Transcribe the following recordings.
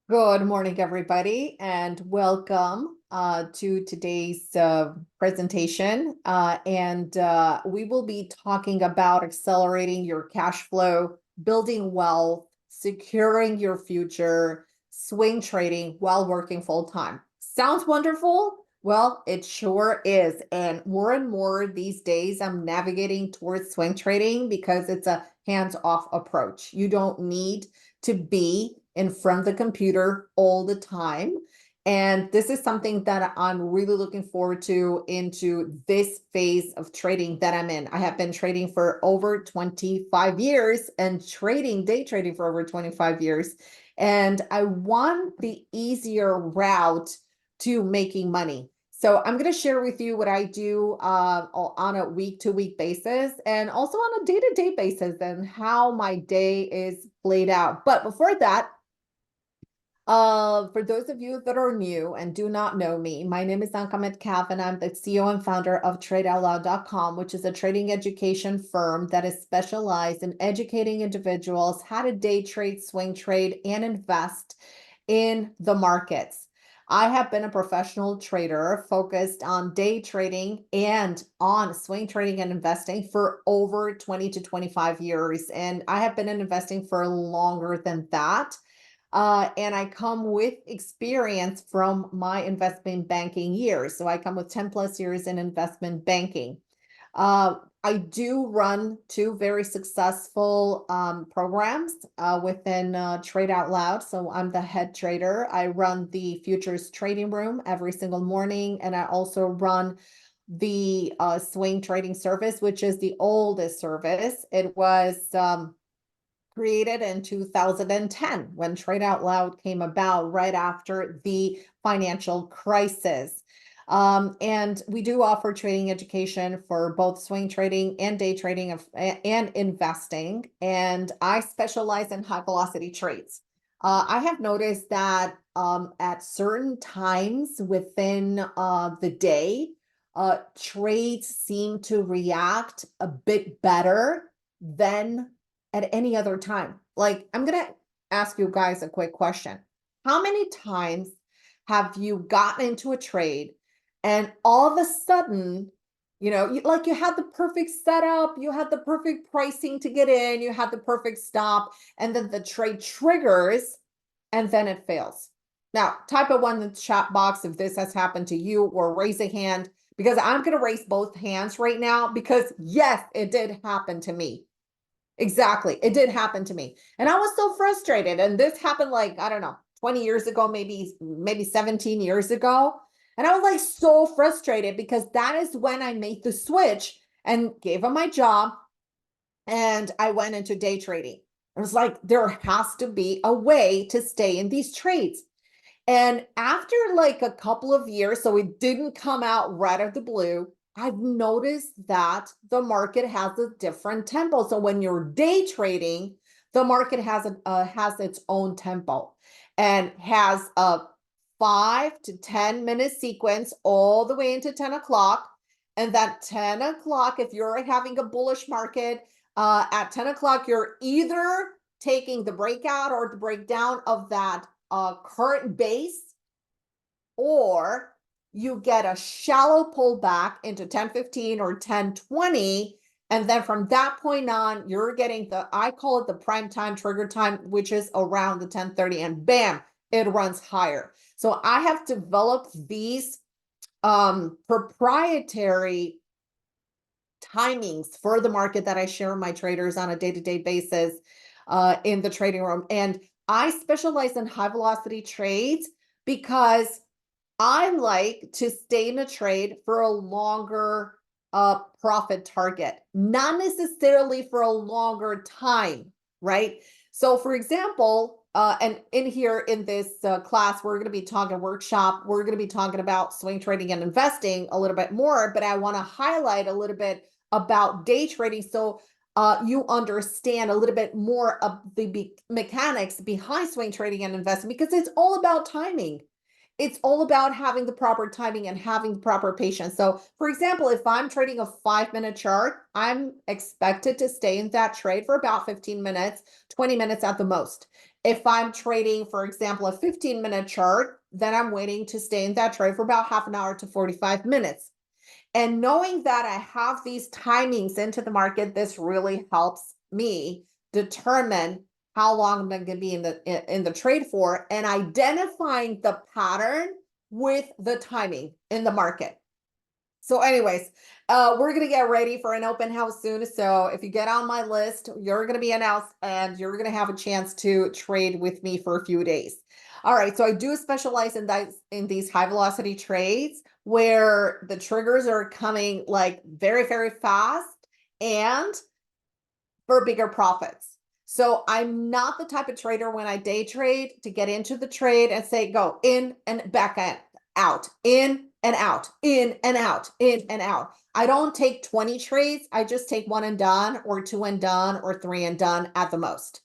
Good morning, everybody, and welcome to today's presentation. We will be talking about accelerating your cash flow, building wealth, securing your future, swing trading while working full time. Sounds wonderful? Well, it sure is. And more these days, I'm navigating towards swing trading because it's a hands-off approach. You don't need to be in front of the computer all the time. And this is something that I'm really looking forward to into this phase of trading that I'm in. I have been trading for over 25 years and day trading for over 25 years. And I want the easier route to making money. So I'm going to share with you what I do on a week-to-week basis and also on a day-to-day basis and how my day is played out. But before that, for those of you that are new and do not know me, my name is Anka Metcalf, and I'm the CEO and founder of TradeOutLoud.com, which is a trading education firm that is specialized in educating individuals how to day trade, swing trade, and invest in the markets. I have been a professional trader focused on day trading and on swing trading and investing for over 20 to 25 years. And I have been in investing for longer than that. And I come with experience from my investment banking years. So I come with 10 plus years in investment banking. I do run two very successful programs within Trade Out Loud. So I'm the head trader. I run the futures trading room every single morning, and I also run the swing trading service, which is the oldest service. It was created in 2010 when Trade Out Loud came about right after the financial crisis. And we do offer trading education for both swing trading and day trading and investing. And I specialize in high velocity trades. I have noticed that at certain times within the day, trades seem to react a bit better than at any other time. Like, I'm going to ask you guys a quick question. How many times have you gotten into a trade and all of a sudden, you had the perfect setup, you had the perfect pricing to get in, you had the perfect stop, and then the trade triggers and then it fails? Now, type a 1 in the chat box if this has happened to you, or raise a hand, because I'm going to raise both hands right now because yes, it did happen to me. Exactly. It did happen to me. And I was so frustrated. And this happened like, I don't know, 20 years ago, maybe 17 years ago. And I was like so frustrated because that is when I made the switch and gave up my job and I went into day trading. I was like, there has to be a way to stay in these trades. And after like a couple of years, so it didn't come out right out of the blue, I've noticed that the market has a different tempo. So when you're day trading, the market has its own tempo and has a 5 to 10 minute sequence all the way into 10 o'clock. And that 10 o'clock, if you're having a bullish market, at 10 o'clock, you're either taking the breakout or the breakdown of that current base, or you get a shallow pullback into 10:15 or 10:20. And then from that point on, you're getting I call it the prime time trigger time, which is around the 10:30, and bam, it runs higher. So I have developed these proprietary timings for the market that I share with my traders on a day-to-day basis in the trading room. And I specialize in high velocity trades because I like to stay in a trade for a longer profit target, not necessarily for a longer time, right? So for example, and in here in this class, we're going to be talking workshop, we're going to be talking about swing trading and investing a little bit more, but I want to highlight a little bit about day trading so you understand a little bit more of the mechanics behind swing trading and investing, because it's all about timing. it's all about having the proper timing and having the proper patience. So for example, if I'm trading a 5-minute chart, I'm expected to stay in that trade for about 15 minutes, 20 minutes at the most. If I'm trading, for example, a 15-minute chart, then I'm waiting to stay in that trade for about half an hour to 45 minutes. And knowing that I have these timings into the market, this really helps me determine how long I'm going to be in the trade for, and identifying the pattern with the timing in the market. So anyways, we're going to get ready for an open house soon. So if you get on my list, you're going to be announced and you're going to have a chance to trade with me for a few days. All right. So I do specialize in these high velocity trades where the triggers are coming like very, very fast and for bigger profits. So I'm not the type of trader when I day trade to get into the trade and say, go in and back out, in and out, in and out, in and out. I don't take 20 trades. I just take 1 and done, or 2 and done, or 3 and done at the most.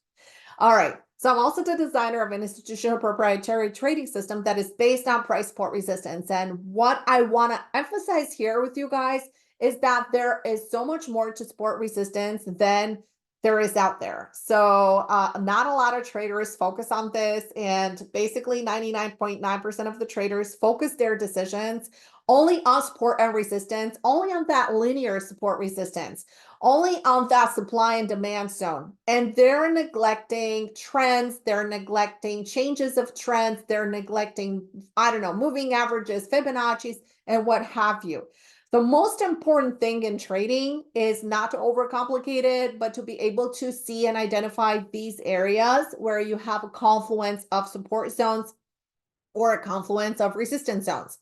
All right. So I'm also the designer of an institutional proprietary trading system that is based on price support resistance. And what I want to emphasize here with you guys is that there is so much more to support resistance than there is out there. So not a lot of traders focus on this, and basically 99.9% of the traders focus their decisions only on support and resistance, only on that linear support resistance, only on that supply and demand zone. And they're neglecting trends, they're neglecting changes of trends, they're neglecting, I don't know, moving averages, Fibonacci's, and what have you. The most important thing in trading is not to overcomplicate it, but to be able to see and identify these areas where you have a confluence of support zones or a confluence of resistance zones.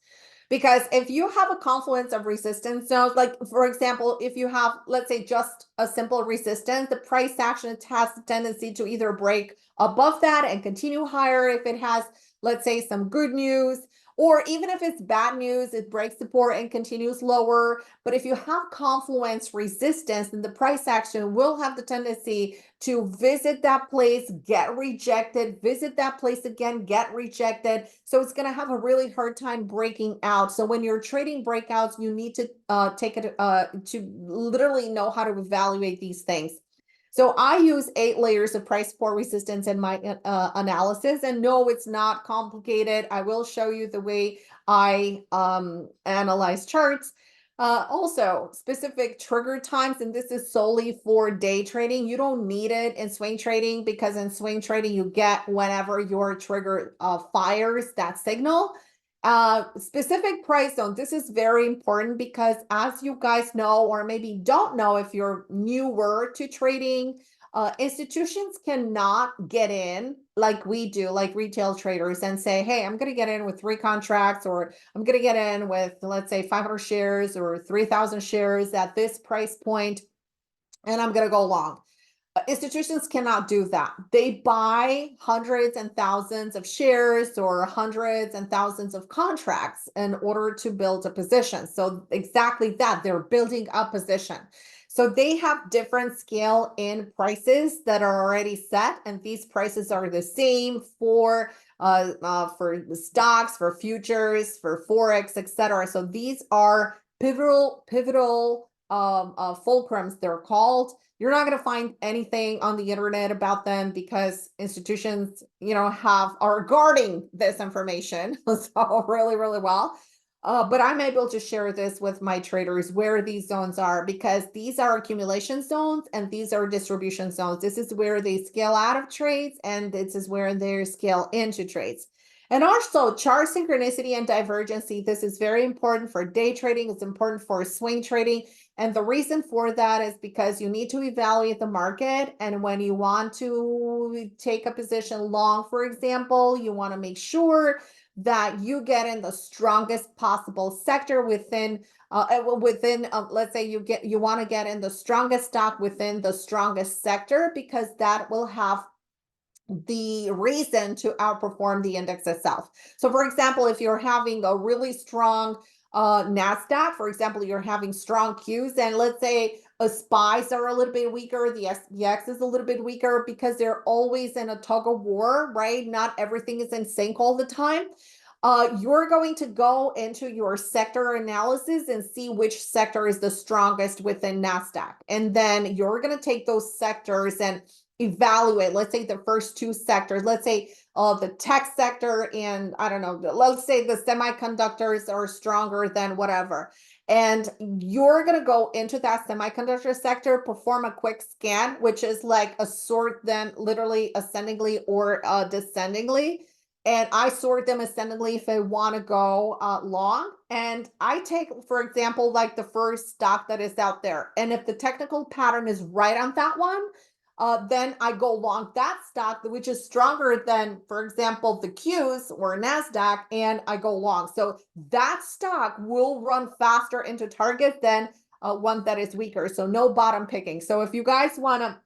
Because if you have a confluence of resistance zones, like for example, if you have, let's say, just a simple resistance, the price action has a tendency to either break above that and continue higher if it has, let's say, some good news, or even if it's bad news, it breaks support and continues lower. But if you have confluence resistance, then the price action will have the tendency to visit that place, get rejected, visit that place again, get rejected. So it's going to have a really hard time breaking out. So when you're trading breakouts, you need to take it to literally know how to evaluate these things. So I use 8 layers of price support resistance in my analysis, and no, it's not complicated. I will show you the way I analyze charts. Also, specific trigger times, and this is solely for day trading. You don't need it in swing trading, because in swing trading, you get whenever your trigger fires that signal. Specific price zone. This is very important because, as you guys know, or maybe don't know if you're newer to trading, institutions cannot get in like we do, like retail traders, and say, hey, I'm going to get in with 3 contracts, or I'm going to get in with, let's say, 500 shares or 3,000 shares at this price point, and I'm going to go long. Institutions cannot do that. They buy hundreds and thousands of shares or hundreds and thousands of contracts in order to build a position. So exactly that, they're building a position. So they have different scale in prices that are already set, and these prices are the same for the stocks, for futures, for forex, etc. So these are pivotal fulcrums, they're called. You're not going to find anything on the internet about them because institutions, are guarding this information so really, really well. But I'm able to share this with my traders where these zones are, because these are accumulation zones and these are distribution zones. This is where they scale out of trades, and this is where they scale into trades. And also chart synchronicity and divergency. This is very important for day trading. It's important for swing trading. And the reason for that is because you need to evaluate the market. And when you want to take a position long, for example, you want to make sure that you get in the strongest possible sector within, let's say you want to get in the strongest stock within the strongest sector, because that will have the reason to outperform the index itself. So for example, if you're having a really strong NASDAQ, for example, you're having strong Qs, and let's say SPYs are a little bit weaker, the SPX is a little bit weaker, because they're always in a tug of war, right? Not everything is in sync all the time. You're going to go into your sector analysis and see which sector is the strongest within NASDAQ. And then you're going to take those sectors and evaluate, let's say the first two sectors, let's say the tech sector and I don't know, let's say the semiconductors are stronger than whatever. And you're going to go into that semiconductor sector, perform a quick scan, which is like a sort them literally ascendingly or descendingly. And I sort them ascendingly if I want to go long. And I take, for example, like the first stock that is out there. And if the technical pattern is right on that one, then I go long that stock, which is stronger than, for example, the Qs or NASDAQ, and I go long. So that stock will run faster into target than one that is weaker. So no bottom picking. So if you guys want to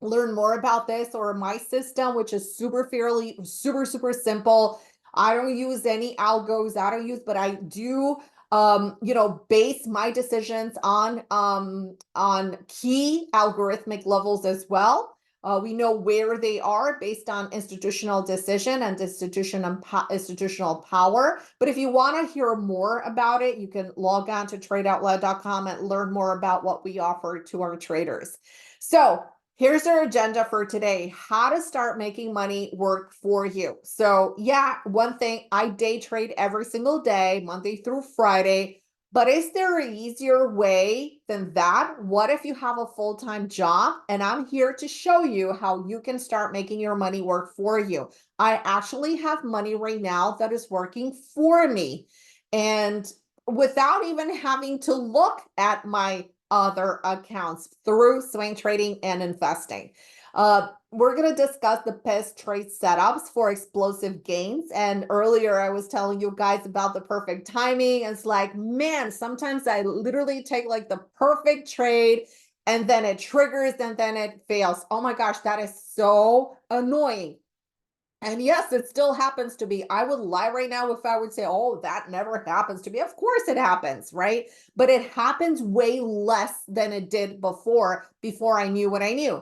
learn more about this or my system, which is super simple. I don't use any algos. But I do, base my decisions on key algorithmic levels as well. We know where they are based on institutional decision and institutional power. But if you want to hear more about it, you can log on to TradeOutLoud.com and learn more about what we offer to our traders. So here's our agenda for today: how to start making money work for you. So yeah, one thing, I day trade every single day, Monday through Friday, but is there an easier way than that? What if you have a full-time job? And I'm here to show you how you can start making your money work for you. I actually have money right now that is working for me, and without even having to look at my other accounts through swing trading and investing. We're going to discuss the best trade setups for explosive gains. And earlier I was telling you guys about the perfect timing. It's like, man, sometimes I literally take like the perfect trade and then it triggers and then it fails. Oh my gosh, that is so annoying. And yes, it still happens to me. I would lie right now if I would say, oh, that never happens to me. Of course it happens, right? But it happens way less than it did before I knew what I knew.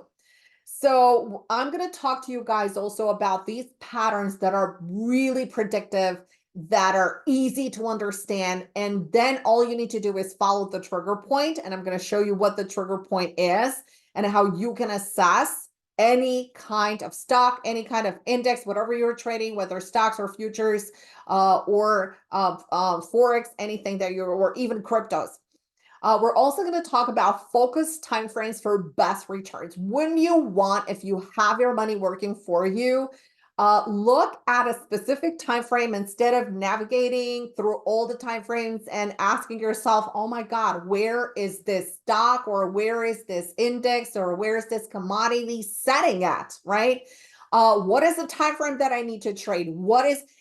So I'm going to talk to you guys also about these patterns that are really predictive, that are easy to understand. And then all you need to do is follow the trigger point. And I'm going to show you what the trigger point is and how you can assess any kind of stock, any kind of index, whatever you're trading, whether stocks or futures or Forex, anything that or even cryptos. We're also going to talk about focused timeframes for best returns. When you want, if you have your money working for you, look at a specific time frame instead of navigating through all the time frames and asking yourself, oh my God, where is this stock or where is this index or where is this commodity setting at, right? What is the time frame that I need to trade?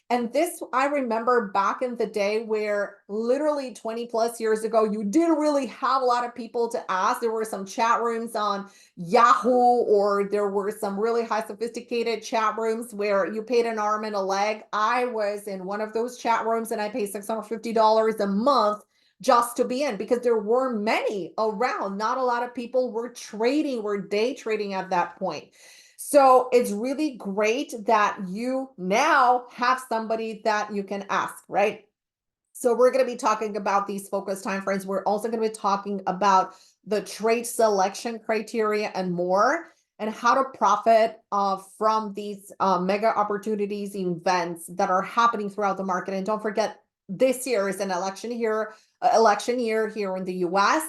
And this, I remember back in the day where literally 20 plus years ago, you didn't really have a lot of people to ask. There were some chat rooms on Yahoo, or there were some really high sophisticated chat rooms where you paid an arm and a leg. I was in one of those chat rooms and I paid $650 a month just to be in, because there were many around. Not a lot of people were day trading at that point. So it's really great that you now have somebody that you can ask, right? So we're going to be talking about these focus timeframes. We're also going to be talking about the trade selection criteria and more, and how to profit from these mega opportunities events that are happening throughout the market. And don't forget, this year is an election year here in the US.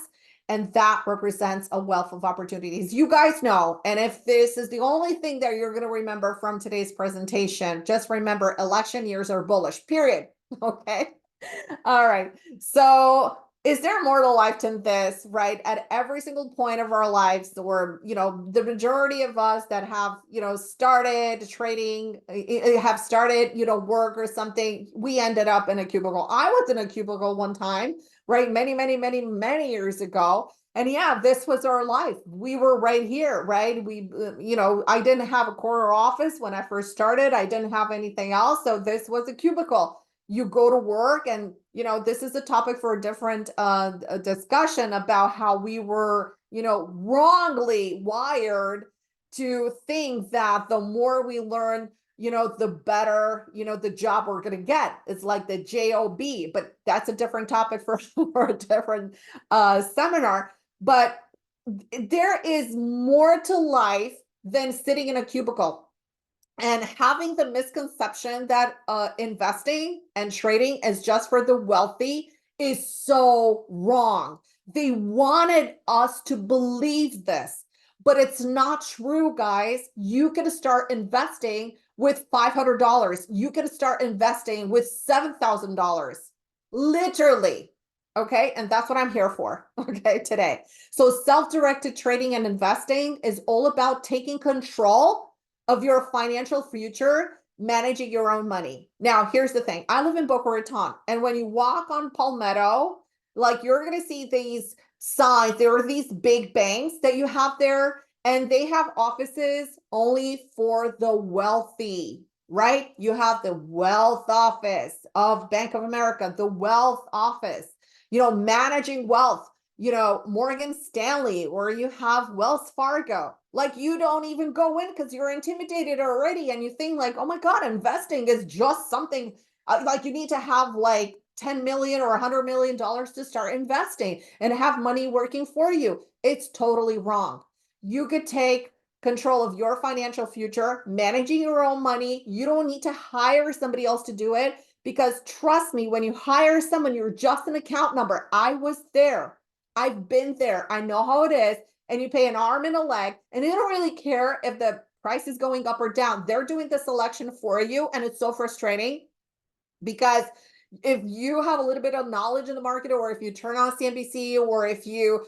And that represents a wealth of opportunities. You guys know, and if this is the only thing that you're going to remember from today's presentation, just remember election years are bullish, period. Okay. All right. So is there more to life than this, right? At every single point of our lives, or, the majority of us that have, started trading, have started, work or something, we ended up in a cubicle. I was in a cubicle one time, right? Many years ago. And yeah, this was our life. We were right here, right? I didn't have a corner office when I first started. I didn't have anything else. So this was a cubicle. You go to work, and this is a topic for a different discussion about how we were wrongly wired to think that the more we learn the better, the job we're going to get. It's like the job, but that's a different topic for, for a different seminar. But there is more to life than sitting in a cubicle and having the misconception that investing and trading is just for the wealthy is so wrong. They wanted us to believe this, but it's not true, guys. You can start investing with $500. You can start investing with $7,000, literally. Okay, and that's what I'm here for, okay, today. So self-directed trading and investing is all about taking control of your financial future, managing your own money. Now, here's the thing. I live in Boca Raton, and when you walk on Palmetto, like you're going to see these signs. There are these big banks that you have there, and they have offices only for the wealthy, right? You have the wealth office of Bank of America, the wealth office, managing wealth, Morgan Stanley, or you have Wells Fargo. Like you don't even go in because you're intimidated already. And you think like, oh my God, investing is just something like you need to have like 10 million or $100 million to start investing and have money working for you. It's totally wrong. You could take control of your financial future, managing your own money. You don't need to hire somebody else to do it, because trust me, when you hire someone, you're just an account number. I was there. I've been there. I know how it is. And you pay an arm and a leg, and they don't really care if the price is going up or down. They're doing the selection for you. And it's so frustrating because if you have a little bit of knowledge in the market, or if you turn on CNBC, or if you,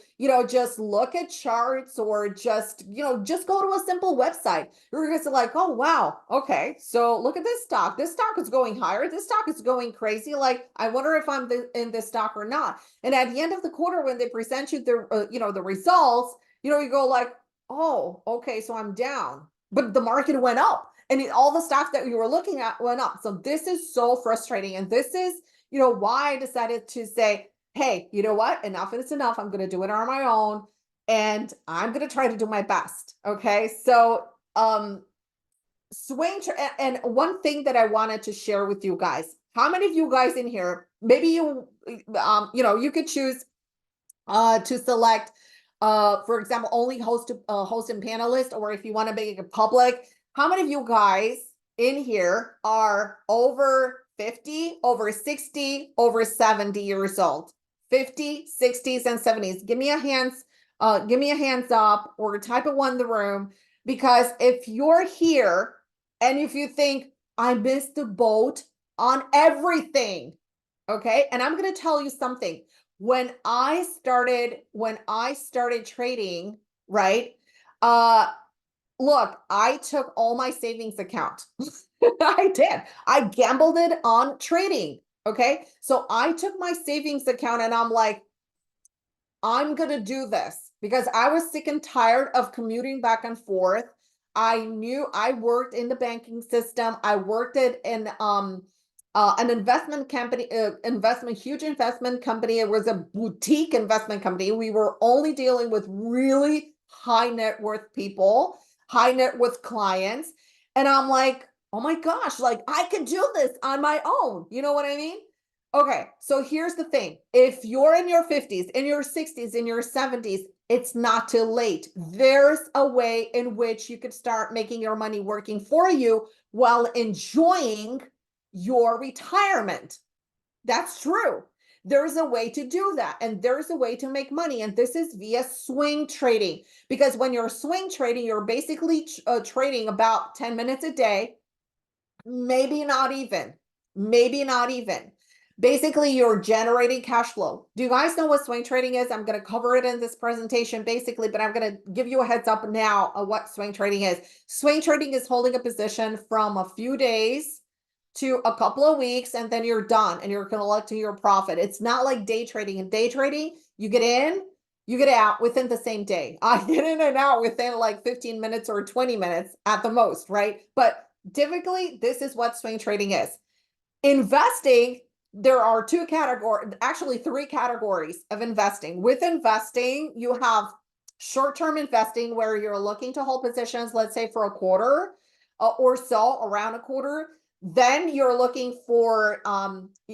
just look at charts, or just go to a simple website, you're just like, oh, wow. Okay. So look at this stock. This stock is going higher. This stock is going crazy. Like, I wonder if I'm in this stock or not. And at the end of the quarter, when they present you the, the results, you go like, oh, okay. So I'm down, but the market went up. And all the stocks that you were looking at went up. So this is so frustrating. And this is, why I decided to say, hey, you know what? Enough is enough. I'm going to do it on my own. And I'm going to try to do my best. Okay. So, and one thing that I wanted to share with you guys, how many of you guys in here, maybe you could choose to select, for example, only host and panelist, or if you want to make it public. How many of you guys in here are over 50, over 60, over 70 years old? 50, 60s, and 70s. Give me a hands up, or type of one in the room, because if you're here and if you think I missed the boat on everything, okay, and I'm going to tell you something. When I started trading, right? Look, I took all my savings account. I did. I gambled it on trading. Okay. So I took my savings account and I'm like, I'm going to do this, because I was sick and tired of commuting back and forth. I knew I worked in the banking system. I worked in an investment company, huge investment company. It was a boutique investment company. We were only dealing with really high net worth people, high net worth clients. And I'm like, oh my gosh, like I could do this on my own. You know what I mean? Okay, so here's the thing. If you're in your 50s, in your 60s, in your 70s, it's not too late. There's a way in which you could start making your money working for you while enjoying your retirement. That's true. There's a way to do that, and there's a way to make money, and this is via swing trading. Because when you're swing trading, you're basically trading about 10 minutes a day, maybe not even. Basically, you're generating cash flow. Do you guys know what swing trading is? I'm going to cover it in this presentation basically, but I'm going to give you a heads up now of what swing trading is. Swing trading is holding a position from a few days to a couple of weeks, and then you're done and you're collecting your profit. It's not like day trading. In day trading, you get in, you get out within the same day. I get in and out within like 15 minutes or 20 minutes at the most, right? But typically, this is what swing trading is. Investing, there are actually three categories of investing. With investing, you have short-term investing, where you're looking to hold positions, let's say for a quarter. or so, around a quarter. Then you're looking for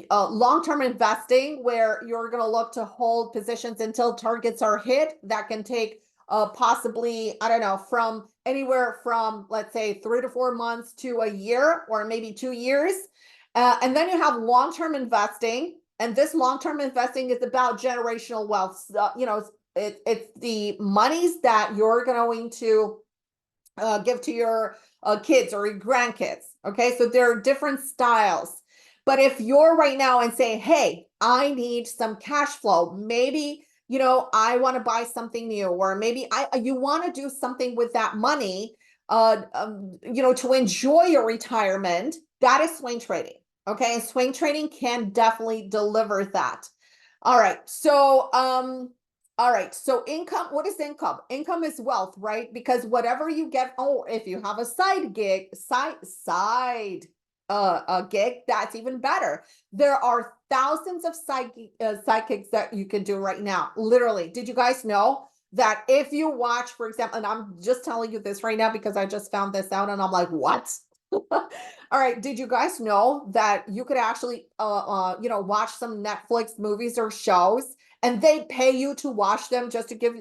long-term investing, where you're going to look to hold positions until targets are hit. That can take possibly, I don't know, from anywhere from, let's say, 3 to 4 months to a year, or maybe 2 years. And then you have long-term investing. And this long-term investing is about generational wealth. It's the monies that you're going to give to your kids or your grandkids. Okay, so there are different styles. But if you're right now and say, hey, I need some cash flow, maybe, I want to buy something new, or maybe you want to do something with that money, to enjoy your retirement, that is swing trading. Okay, and swing trading can definitely deliver that. All right, so income, what is income? Income is wealth, right? Because whatever you get, if you have a side gig, a gig, that's even better. There are thousands of side gigs that you can do right now. Literally, did you guys know that if you watch, for example, and I'm just telling you this right now because I just found this out and I'm like, what? All right, did you guys know that you could actually watch some Netflix movies or shows, and they pay you to watch them just to give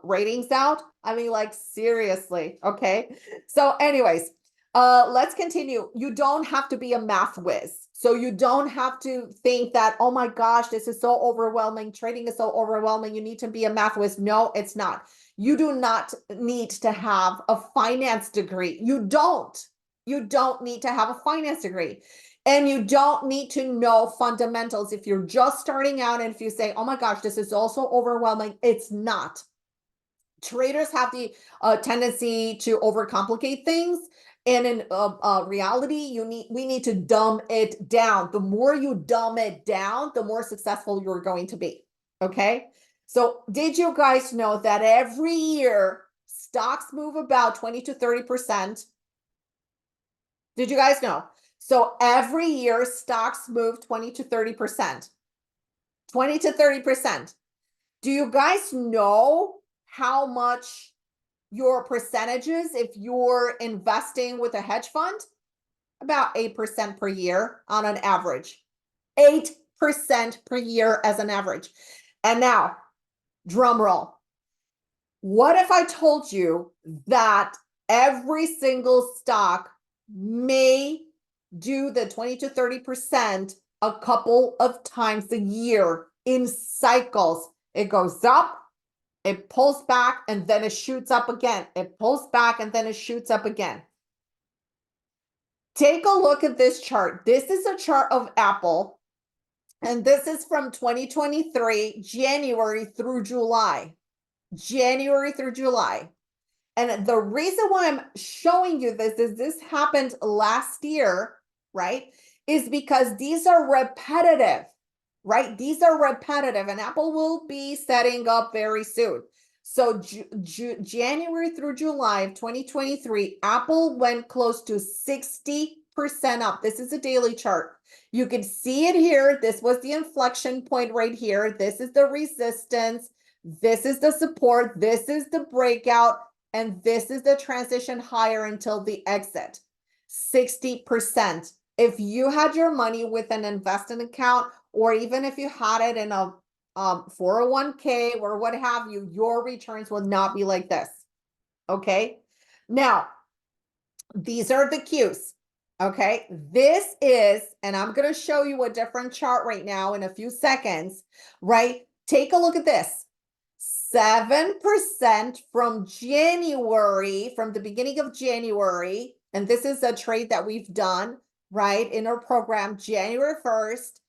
ratings out? I mean, like, seriously. Okay, so anyways, let's continue. You don't have to be a math whiz, so you don't have to think that, oh my gosh, this is so overwhelming, trading is so overwhelming, you need to be a math whiz. No, it's not. You do not need to have a finance degree. You don't need to have a finance degree. And you don't need to know fundamentals. If you're just starting out and if you say, oh my gosh, this is also overwhelming, it's not. Traders have the tendency to overcomplicate things. And in reality, we need to dumb it down. The more you dumb it down, the more successful you're going to be. Okay. So did you guys know that every year stocks move about 20 to 30%? Did you guys know? So every year stocks move 20 to 30%. 20 to 30%. Do you guys know how much your percentages if you're investing with a hedge fund? About 8% per year on an average. 8% per year as an average. And now, drum roll. What if I told you that every single stock may do the 20 to 30% a couple of times a year in cycles? It goes up, it pulls back, and then it shoots up again. It pulls back, and then it shoots up again. Take a look at this chart. This is a chart of Apple, and this is from 2023, January through July. January through July. And the reason why I'm showing you this is this happened last year, right? Is because these are repetitive, right? These are repetitive, and Apple will be setting up very soon. So January through July of 2023, Apple went close to 60% up. This is a daily chart. You can see it here. This was the inflection point right here. This is the resistance. This is the support. This is the breakout. And this is the transition higher until the exit. 60%. If you had your money with an investment account, or even if you had it in a 401k or what have you, your returns will not be like this. Okay. Now, these are the cues. Okay. This is, and I'm going to show you a different chart right now in a few seconds, right? Take a look at this. 7% from January, from the beginning of January. And this is a trade that we've done, right, in our program, January 1st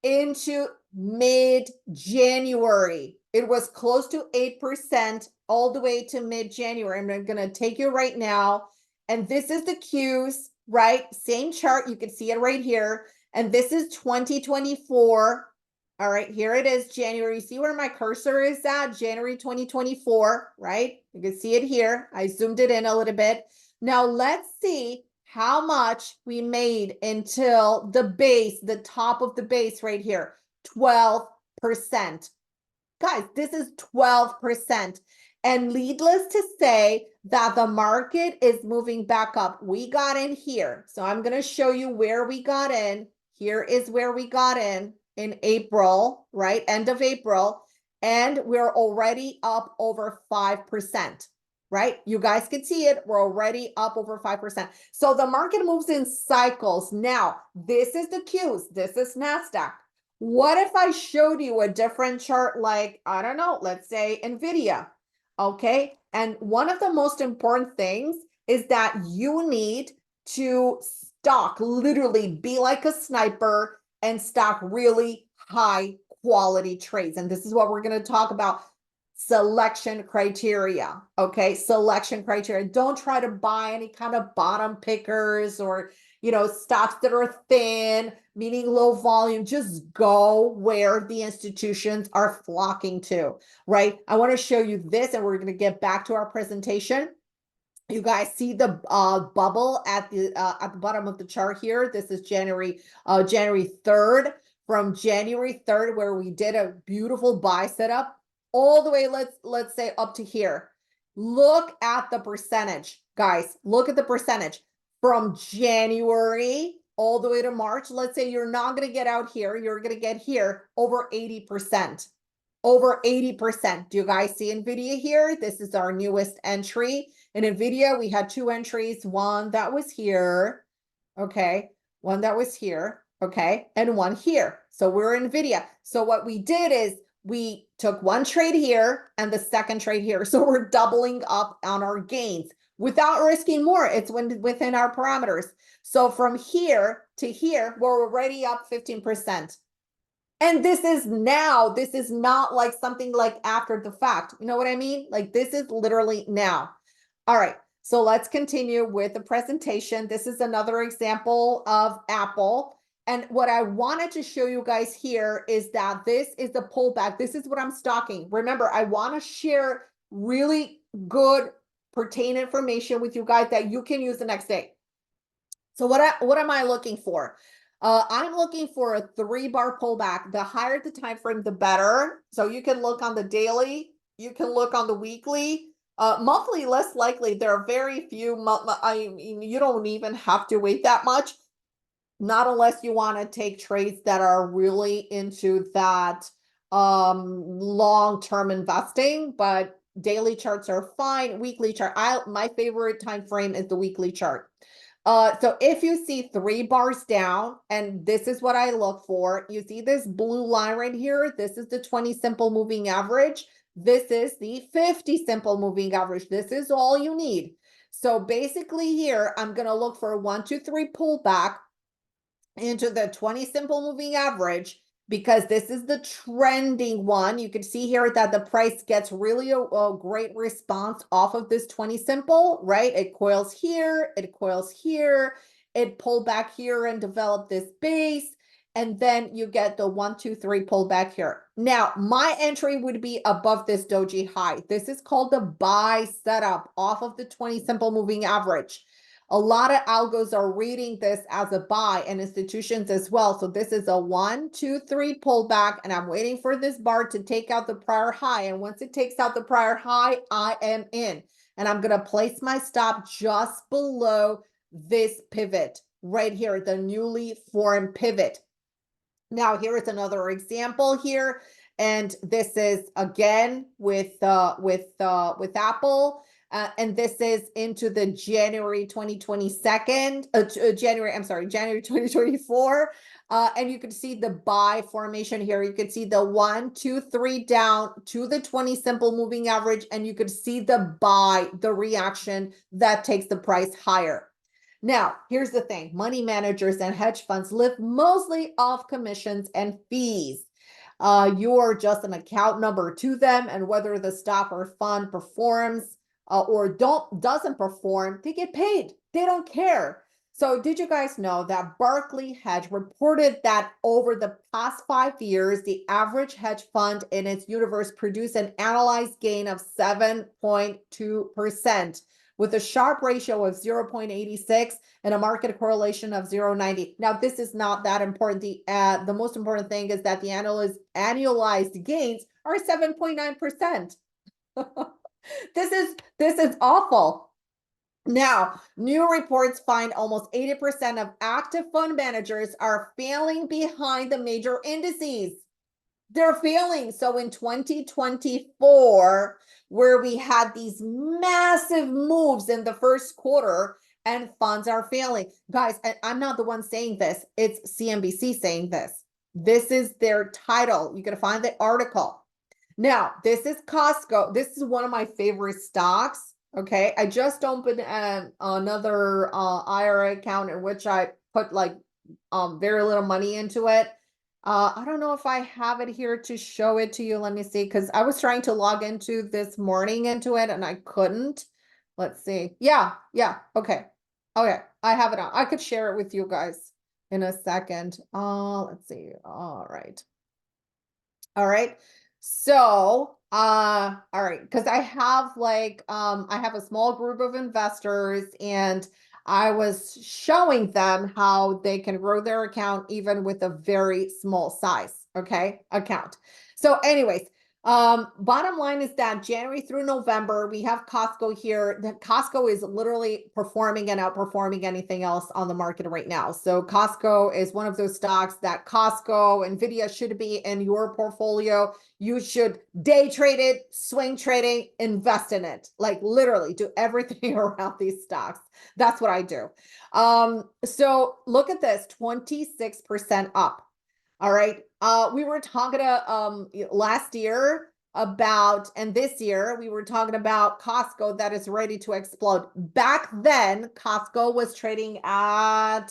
into mid-January. It was close to 8% all the way to mid-January. I'm going to take you right now. And this is the cues, right? Same chart. You can see it right here. And this is 2024. All right, here it is, January. See where my cursor is at? January 2024, right? You can see it here. I zoomed it in a little bit. Now let's see how much we made until the base, the top of the base right here, 12%. Guys, this is 12%. And needless to say that the market is moving back up. We got in here. So I'm going to show you where we got in. Here is where we got in April, right? End of April. And we're already up over 5%, right? You guys can see it. We're already up over 5%. So the market moves in cycles. Now, this is the Qs. This is NASDAQ. What if I showed you a different chart like, I don't know, let's say NVIDIA? Okay. And one of the most important things is that you need to stock, literally be like a sniper and stock really high quality trades. And this is what we're going to talk about. Selection criteria. Okay. Selection criteria. Don't try to buy any kind of bottom pickers or, stocks that are thin, meaning low volume. Just go where the institutions are flocking to, right? I want to show you this, and we're going to get back to our presentation. You guys see the bubble at the bottom of the chart here. This is January 3rd. From January 3rd, where we did a beautiful buy setup, all the way, let's say up to here. Look at the percentage, guys. Look at the percentage from January all the way to March. Let's say you're not going to get out here. You're going to get here over 80%. Over 80%. Do you guys see NVIDIA here? This is our newest entry. In NVIDIA, we had two entries. One that was here. Okay. One that was here. Okay. And one here. So we're in NVIDIA. So what we did is we took one trade here and the second trade here. So we're doubling up on our gains without risking more. It's within our parameters. So from here to here, we're already up 15%. And this is not like something like after the fact. You know what I mean? Like this is literally now. All right. So let's continue with the presentation. This is another example of Apple. And what I wanted to show you guys here is that this is the pullback. This is what I'm stocking. Remember, I want to share really good pertinent information with you guys that you can use the next day. So what am I looking for? I'm looking for a 3-bar pullback. The higher the time frame, the better. So you can look on the daily, you can look on the weekly, monthly, less likely. There are very few. I mean, you don't even have to wait that much, not unless you want to take trades that are really into that long-term investing. But daily charts are fine. Weekly chart. My favorite time frame is the weekly chart. So if you see 3 bars down, and this is what I look for, you see this blue line right here. This is the 20 simple moving average. This is the 50 simple moving average. This is all you need. So basically here, I'm going to look for a 1, 2, 3 pullback into the 20 simple moving average, because this is the trending one. You can see here that the price gets really a great response off of this 20 simple, right? It coils here, it pulled back here and developed this base. And then you get the 1, 2, 3 pull back here. Now, my entry would be above this doji high. This is called the buy setup off of the 20 simple moving average. A lot of algos are reading this as a buy, and institutions as well. So this is a 1, 2, 3 pullback, and I'm waiting for this bar to take out the prior high. And once it takes out the prior high, I am in. And I'm going to place my stop just below this pivot right here, the newly formed pivot. Now, here is another example here. And this is again with Apple. And this is into the January 2024. And you can see the buy formation here. You can see the 1, 2, 3 down to the 20 simple moving average. And you could see the buy, the reaction that takes the price higher. Now, here's the thing. Money managers and hedge funds live mostly off commissions and fees. You're just an account number to them, and whether the stock or fund performs or doesn't perform, they get paid. They don't care. So did you guys know that Barclay Hedge reported that over the past 5 years, the average hedge fund in its universe produced an annualized gain of 7.2%, with a Sharpe ratio of 0.86 and a market correlation of 0.90. Now, this is not that important. The most important thing is that the annualized gains are 7.9%. This is awful. Now, new reports find almost 80% of active fund managers are failing behind the major indices. They're failing. So in 2024, where we had these massive moves in the first quarter and funds are failing. Guys, I'm not the one saying this. It's CNBC saying this. This is their title. You're going to find the article. Now, this is Costco. This is one of my favorite stocks. Okay. I just opened another IRA account in which I put like very little money into it. I don't know if I have it here to show it to you. Let me see, because I was trying to log into this morning into it and I couldn't. Let's see. Yeah, okay. Okay, I have it on. I could share it with you guys in a second. Let's see. All right. All right. So, all right, because I have like I have a small group of investors and I was showing them how they can grow their account even with a very small size, okay, account. So anyways, bottom line is that January through November, we have Costco here. The Costco is literally performing and outperforming anything else on the market right now. So Costco is one of those stocks that Costco, Nvidia should be in your portfolio. You should day trade it, swing trading, invest in it. Like literally do everything around these stocks. That's what I do. So look at this, 26% up. All right. We were talking last year about, and this year we were talking about Costco that is ready to explode. Back then, Costco was trading at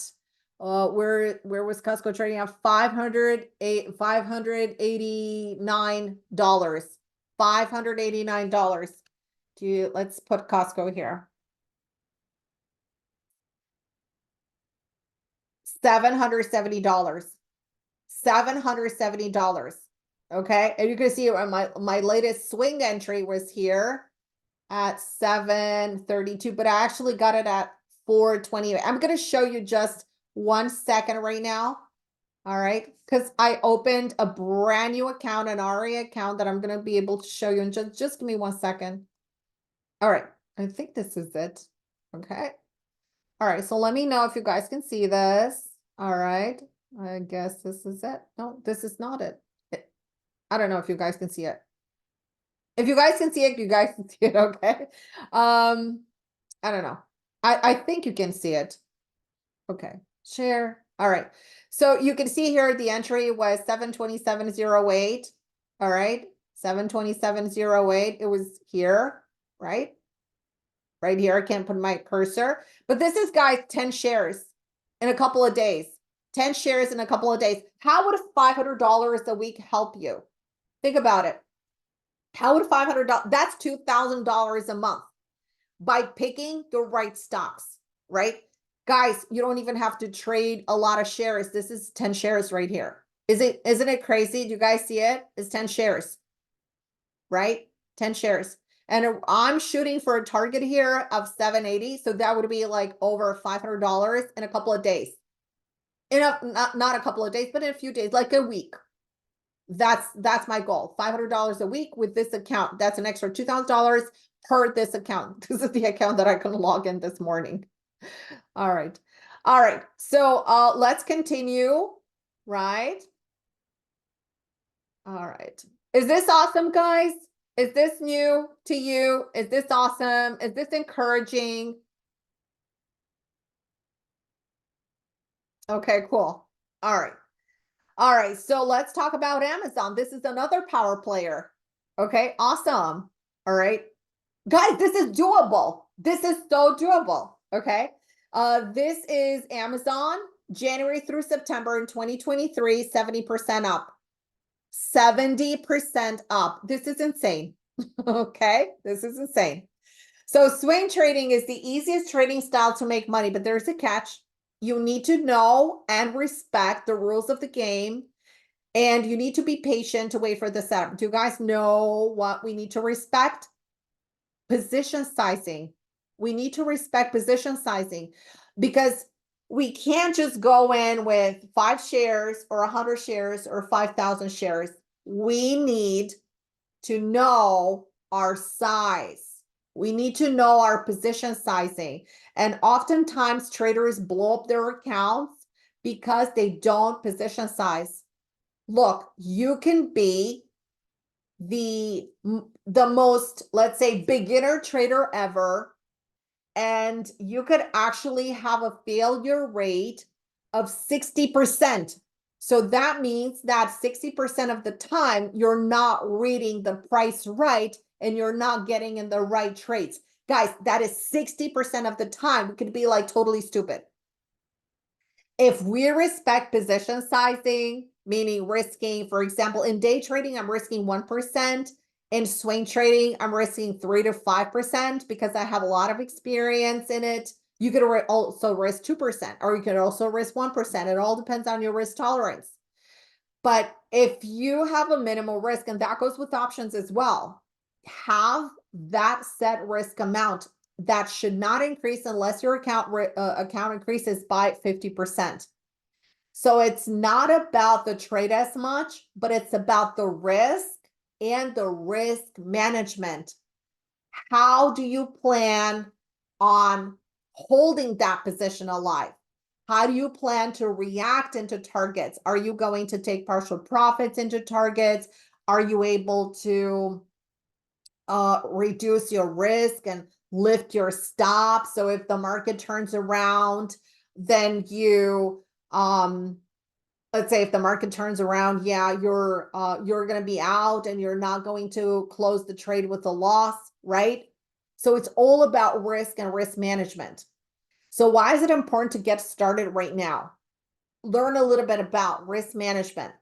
where was Costco trading at? $589. $589. Let's put Costco here. $770. $770. Okay. And you can see my latest swing entry was here at 732, but I actually got it at 420. I'm going to show you just 1 second right now. All right. Because I opened a brand new account, an RA account that I'm going to be able to show you. And just give me 1 second. All right. I think this is it. Okay. All right. So let me know if you guys can see this. All right. I guess this is it. No, this is not it. I don't know if you guys can see it. If you guys can see it, you guys can see it, okay? I don't know. I think you can see it. Okay, share. All right. So you can see here the entry was 727.08. All right, 727.08. It was here, right? Right here. I can't put my cursor, but this is, guys, 10 shares in a couple of days. 10 shares in a couple of days. How would $500 a week help you? Think about it. How would $500, that's $2,000 a month by picking the right stocks, right? Guys, you don't even have to trade a lot of shares. This is 10 shares right here. Isn't it crazy? Do you guys see it? It's 10 shares, right? 10 shares. And I'm shooting for a target here of 780. So that would be like over $500 in a couple of days. Not a couple of days, but in a few days, like a week. That's my goal. $500 a week with this account. That's an extra $2,000 per this account. This is the account that I can log in this morning. All right. All right. So let's continue, right? All right. Is this awesome, guys? Is this new to you? Is this awesome? Is this encouraging? Okay, cool. All right. All right, so let's talk about Amazon. This is another power player. Okay, awesome. All right. Guys, this is doable. This is so doable. Okay. This is Amazon, January through September in 2023, 70% up. 70% up. This is insane. Okay, this is insane. So swing trading is the easiest trading style to make money, but there's a catch. You need to know and respect the rules of the game, and you need to be patient to wait for the setup. Do you guys know what we need to respect? Position sizing. We need to respect position sizing because we can't just go in with 5 shares or 100 shares or 5,000 shares. We need to know our size. We need to know our position sizing. And oftentimes traders blow up their accounts because they don't position size. Look, you can be the most, let's say, beginner trader ever, and you could actually have a failure rate of 60%. So that means that 60% of the time you're not reading the price right and you're not getting in the right trades. Guys, that is 60% of the time. We could be like totally stupid. If we respect position sizing, meaning risking, for example, in day trading, I'm risking 1%. In swing trading, I'm risking 3 to 5% because I have a lot of experience in it. You could also risk 2%, or you could also risk 1%. It all depends on your risk tolerance. But if you have a minimal risk, and that goes with options as well, have that set risk amount that should not increase unless your account increases by 50%. So it's not about the trade as much, but it's about the risk and the risk management. How do you plan on holding that position alive? How do you plan to react into targets? Are you going to take partial profits into targets? Are you able to reduce your risk and lift your stop? So if the market turns around, then you let's say if the market turns around, yeah, you're going to be out and you're not going to close the trade with a loss, right? So it's all about risk and risk management. So why is it important to get started right now? Learn a little bit about risk management.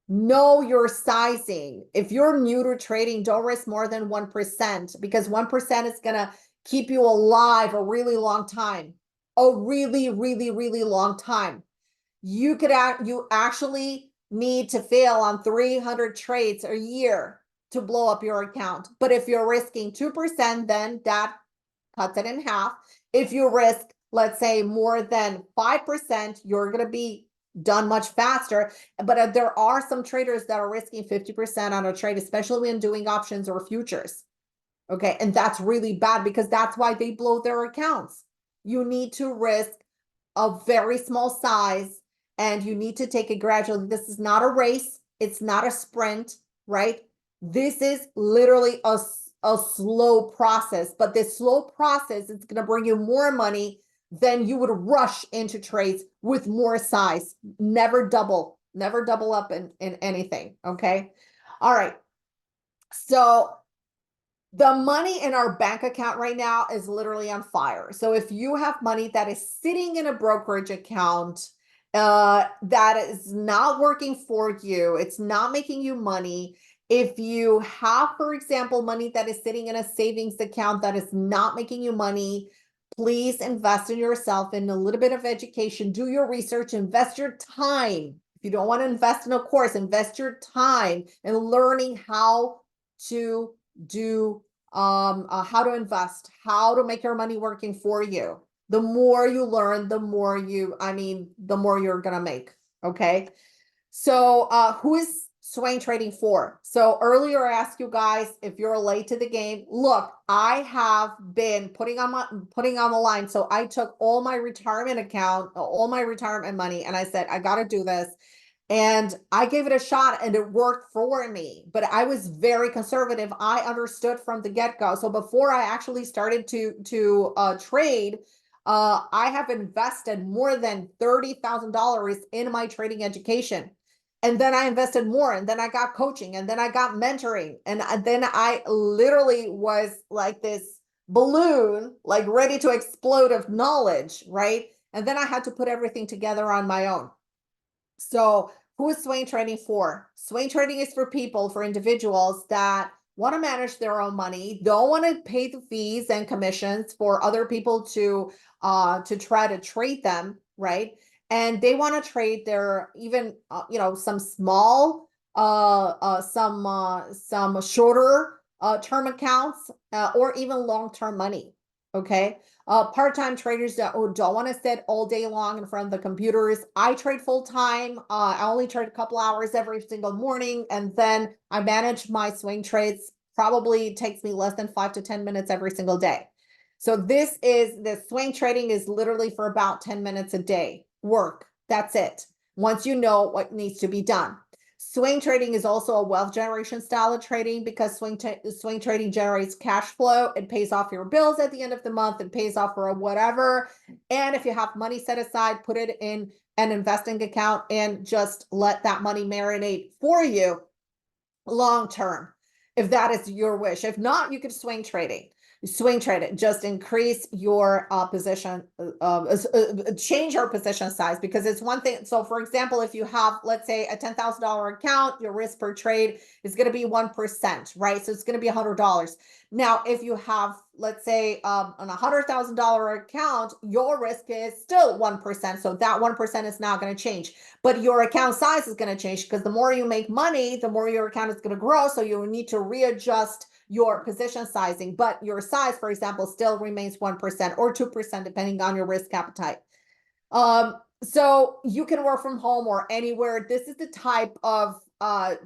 Know your sizing. If you're new to trading, don't risk more than 1% because 1% is going to keep you alive a really long time. A really, really, really long time. You actually need to fail on 300 trades a year to blow up your account. But if you're risking 2%, then that cuts it in half. If you risk, let's say, more than 5%, you're going to be done much faster. But there are some traders that are risking 50% on a trade, especially when doing options or futures. Okay. And that's really bad because that's why they blow their accounts. You need to risk a very small size and you need to take it gradually. This is not a race. It's not a sprint, right? This is literally a slow process, but this slow process is going to bring you more money than you would rush into trades with more size. Never double up in anything. Okay. All right. So the money in our bank account right now is literally on fire. So if you have money that is sitting in a brokerage account that is not working for you, it's not making you money. If you have, for example, money that is sitting in a savings account that is not making you money, please invest in yourself, in a little bit of education, do your research, invest your time. If you don't want to invest in a course, invest your time in learning how to do how to invest, how to make your money working for you. The more you learn, the more the more you're gonna make. Okay. So who is swing trading for? So earlier I asked you guys if you're late to the game. Look, I have been putting on the line. So I took all my retirement money, and I said, I gotta do this. And I gave it a shot and it worked for me, but I was very conservative. I understood from the get-go. So before I actually started to trade, I have invested more than $30,000 in my trading education. And then I invested more, and then I got coaching, and then I got mentoring. And then I literally was like this balloon, like ready to explode of knowledge, right? And then I had to put everything together on my own. So who is swing trading for? Swing trading is for people, for individuals that want to manage their own money, don't want to pay the fees and commissions for other people to try to trade them, right? And they want to trade their even some small some shorter term accounts or even long-term money. Okay. Part-time traders that don't want to sit all day long in front of the computers. I trade full-time. I only trade a couple hours every single morning, and then I manage my swing trades probably takes me less than 5 to 10 minutes every single day. So the swing trading is literally for about 10 minutes a day work. That's it. Once you know what needs to be done. Swing trading is also a wealth generation style of trading because swing trading generates cash flow. It pays off your bills at the end of the month. It pays off for whatever. And if you have money set aside, put it in an investing account and just let that money marinate for you long term, if that is your wish. If not, you could swing trade it, just increase your position, change your position size, because it's one thing. So for example, if you have, let's say, a $10,000 account, your risk per trade is going to be 1%, right? So it's going to be $100. Now, if you have, let's say, an $100,000 account, your risk is still 1%. So that 1% is not going to change, but your account size is going to change, because the more you make money, the more your account is going to grow. So you need to readjust your position sizing, but your size, for example, still remains 1% or 2%, depending on your risk appetite. So you can work from home or anywhere. This is the type of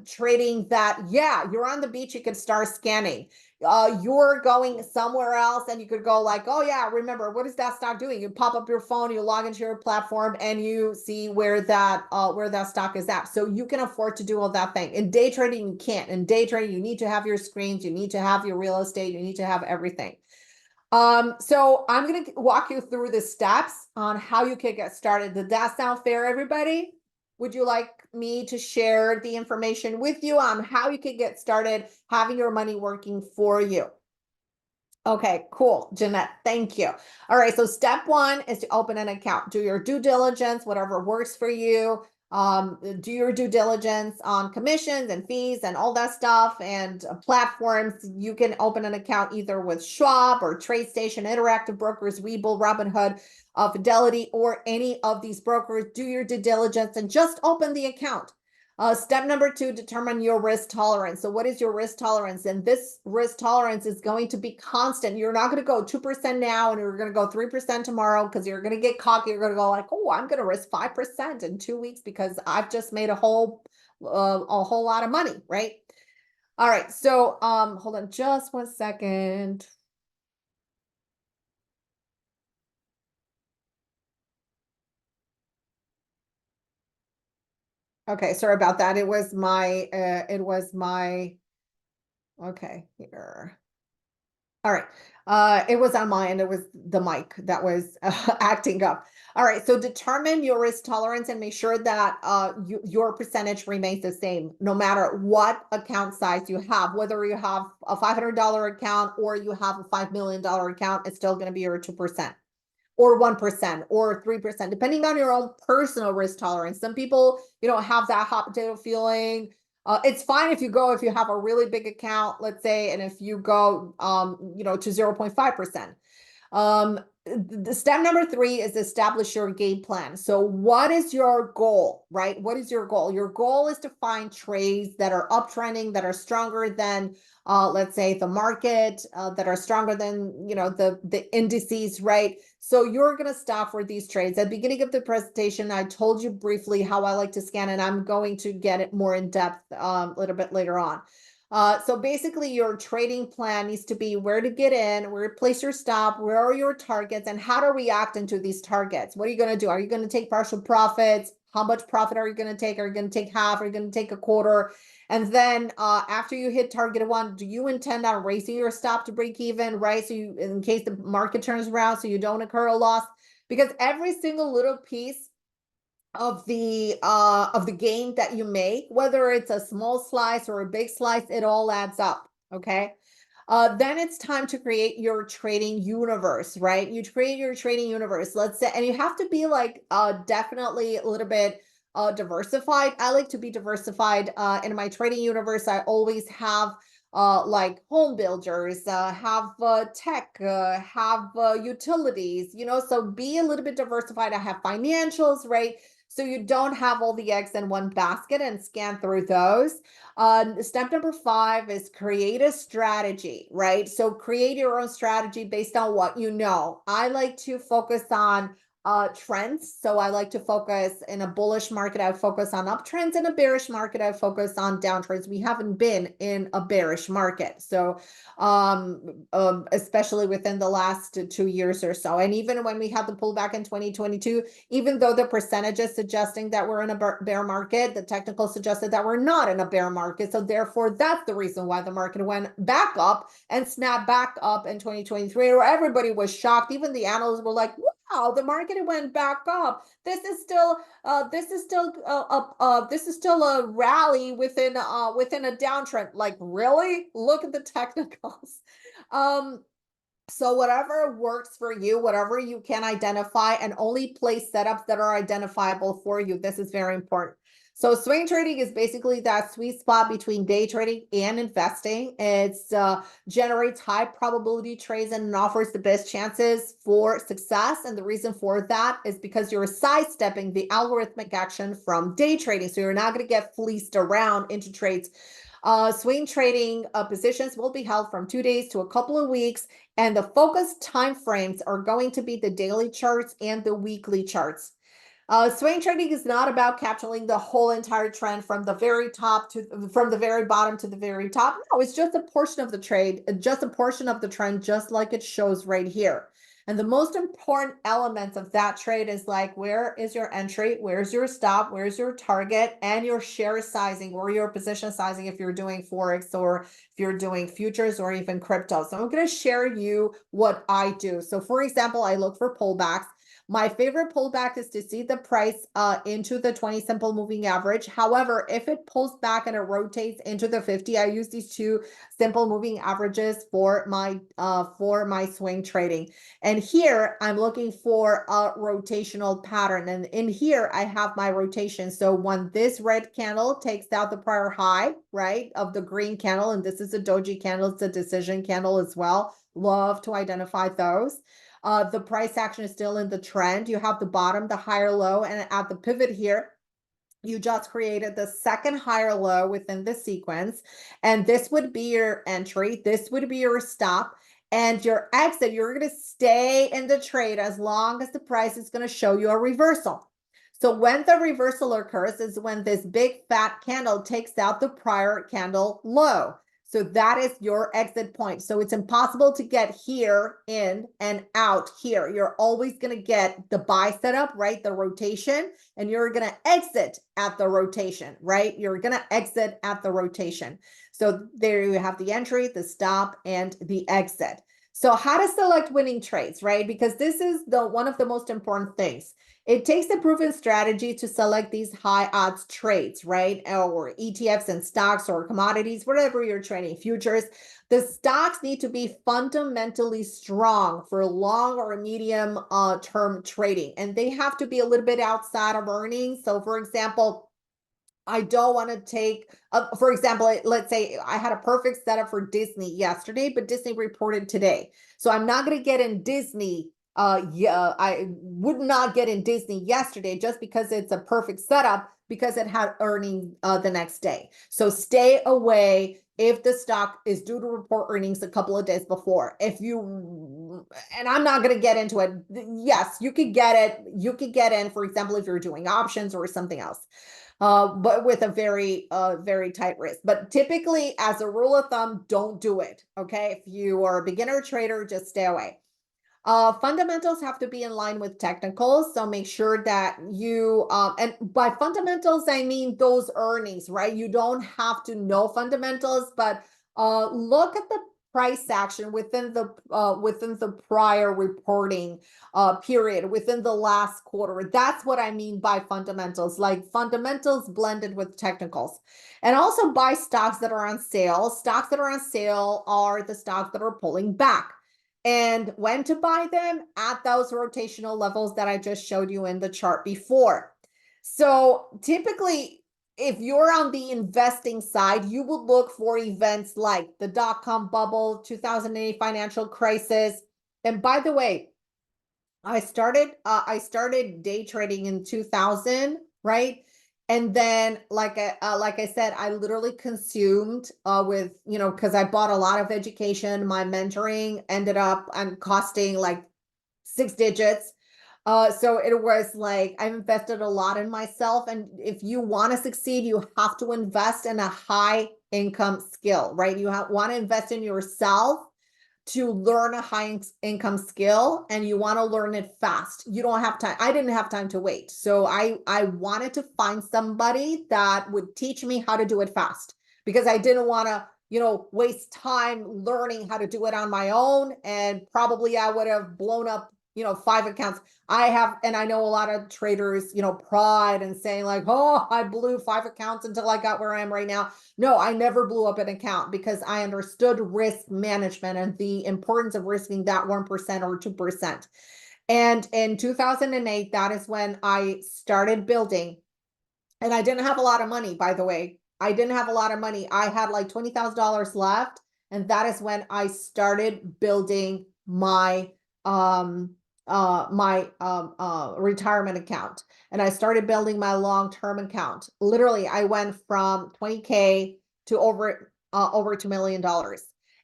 trading that, yeah, you're on the beach, you can start scanning. You're going somewhere else and you could go like, oh yeah, remember, what is that stock doing? You pop up your phone, you log into your platform, and you see where that stock is at. So you can afford to do all that thing. In day trading, you can't. In day trading, you need to have your screens, you need to have your real estate, you need to have everything. So I'm going to walk you through the steps on how you can get started. Did that sound fair, everybody? Would you like me to share the information with you on how you can get started having your money working for you? Okay, cool, Jeanette, thank you. All right, so step one is to open an account. Do your due diligence, whatever works for you. Do your due diligence on commissions and fees and all that stuff, and platforms. You can open an account either with Schwab or TradeStation, Interactive Brokers, Webull, Robinhood, Fidelity, or any of these brokers. Do your due diligence and just open the account. Step number two, determine your risk tolerance. So what is your risk tolerance? And this risk tolerance is going to be constant. You're not going to go 2% now and you're going to go 3% tomorrow, because you're going to get cocky. You're going to go like, oh, I'm going to risk 5% in 2 weeks because I've just made a whole lot of money, right? All right. So hold on just 1 second. Okay, sorry about that. It was my, okay, here. All right. It was on my end. It was the mic that was acting up. All right. So determine your risk tolerance and make sure that your percentage remains the same, no matter what account size you have. Whether you have a $500 account or you have a $5 million account, it's still going to be your 2%. Or 1% or 3%, depending on your own personal risk tolerance. Some people, have that hot potato feeling. It's fine if you have a really big account, let's say, and if you go, to 0.5%. The step number three is establish your game plan. So what is your goal, right? What is your goal? Your goal is to find trades that are uptrending, that are stronger than, let's say, the market, that are stronger than, the indices, right? So you're going to stop for these trades. At the beginning of the presentation, I told you briefly how I like to scan, and I'm going to get it more in depth a little bit later on. So basically your trading plan needs to be where to get in, where to place your stop, where are your targets, and how to react into these targets. What are you going to do? Are you going to take partial profits? How much profit are you going to take? Are you going to take half? Are you going to take a quarter? And then after you hit target one, do you intend on raising your stop to break even, right? So you, in case the market turns around, so you don't incur a loss, because every single little piece of the gain that you make, whether it's a small slice or a big slice, it all adds up. Okay. Then it's time to create your trading universe, right? You create your trading universe, let's say, and you have to be like definitely a little bit diversified. I like to be diversified. In my trading universe, I always have like home builders, have tech, have utilities, so be a little bit diversified. I have financials, right? So you don't have all the eggs in one basket and scan through those. Step number 5 is create a strategy, right? So create your own strategy based on what you know. I like to focus on trends. So I like to focus in a bullish market, I focus on uptrends. In a bearish market, I focus on downtrends. We haven't been in a bearish market. So especially within the last 2 years or so. And even when we had the pullback in 2022, even though the percentage is suggesting that we're in a bear market, the technical suggested that we're not in a bear market. So therefore, that's the reason why the market went back up and snapped back up in 2023, where everybody was shocked. Even the analysts were like, wow, the market went back up. This is still a rally within a downtrend. Like, really? Look at the technicals. So whatever works for you, whatever you can identify, and only place setups that are identifiable for you. This is very important. So swing trading is basically that sweet spot between day trading and investing. It's generates high probability trades and offers the best chances for success. And the reason for that is because you're sidestepping the algorithmic action from day trading. So you're not going to get fleeced around into trades. Swing trading positions will be held from 2 days to a couple of weeks, and the focus time frames are going to be the daily charts and the weekly charts. Swing trading is not about capturing the whole entire trend from the very bottom to the very top. No, it's just a portion of the trade, just a portion of the trend, just like it shows right here. And the most important elements of that trade is like, where is your entry? Where's your stop? Where's your target? And your share sizing or your position sizing if you're doing Forex or if you're doing futures or even crypto. So I'm going to share you what I do. So for example, I look for pullbacks. My favorite pullback is to see the price into the 20 simple moving average. However, if it pulls back and it rotates into the 50, I use these two simple moving averages for my swing trading. And here I'm looking for a rotational pattern. And in here I have my rotation. So when this red candle takes out the prior high, right, of the green candle, and this is a doji candle, it's a decision candle as well. Love to identify those. The price action is still in the trend. You have the bottom, the higher low, and at the pivot here, you just created the second higher low within the sequence. And this would be your entry. This would be your stop. And your exit, you're going to stay in the trade as long as the price is going to show you a reversal. So when the reversal occurs is when this big fat candle takes out the prior candle low. So that is your exit point. So it's impossible to get here in and out here. You're always going to get the buy setup, right? The rotation, and you're going to exit at the rotation, right? You're going to exit at the rotation. So there you have the entry, the stop, and the exit. So how to select winning trades, right? Because this is one of the most important things. It takes a proven strategy to select these high odds trades, right? Or ETFs and stocks or commodities, whatever you're trading, futures. The stocks need to be fundamentally strong for long or medium term trading. And they have to be a little bit outside of earnings. So for example, I don't want to take, for example, let's say I had a perfect setup for Disney yesterday, but Disney reported today. So I'm not going to get in Disney. I would not get in Disney yesterday just because it's a perfect setup because it had earnings the next day. So stay away if the stock is due to report earnings a couple of days before. And I'm not going to get into it. Yes, you could get it. You could get in, for example, if you're doing options or something else. But with a very tight risk. But typically, as a rule of thumb, don't do it. Okay, if you are a beginner trader, just stay away. Fundamentals have to be in line with technicals. So make sure that you, and by fundamentals, I mean those earnings, right? You don't have to know fundamentals, but look at the price action within the prior reporting period, within the last quarter. That's what I mean by fundamentals, like fundamentals blended with technicals. And also buy stocks that are on sale. Stocks that are on sale are the stocks that are pulling back. And when to buy them? At those rotational levels that I just showed you in the chart before. So typically, if you're on the investing side, you would look for events like the dot-com bubble, 2008 financial crisis. And by the way, I started day trading in 2000, right? And then, like I said, I literally consumed with, because I bought a lot of education. My mentoring ended up costing like 6 digits. So it was like, I've invested a lot in myself. And if you want to succeed, you have to invest in a high income skill, right? You want to invest in yourself to learn a high income skill, and you want to learn it fast. You don't have time. I didn't have time to wait. So I wanted to find somebody that would teach me how to do it fast, because I didn't want to, waste time learning how to do it on my own. And probably I would have blown up, 5 accounts. And I know a lot of traders, pride and saying like, oh, I blew 5 accounts until I got where I am right now. No, I never blew up an account, because I understood risk management and the importance of risking that 1% or 2%. And in 2008, that is when I started building. And I didn't have a lot of money, by the way. I didn't have a lot of money. I had like $20,000 left. And that is when I started building my retirement account. And I started building my long-term account. Literally, I went from 20K to over $2 million.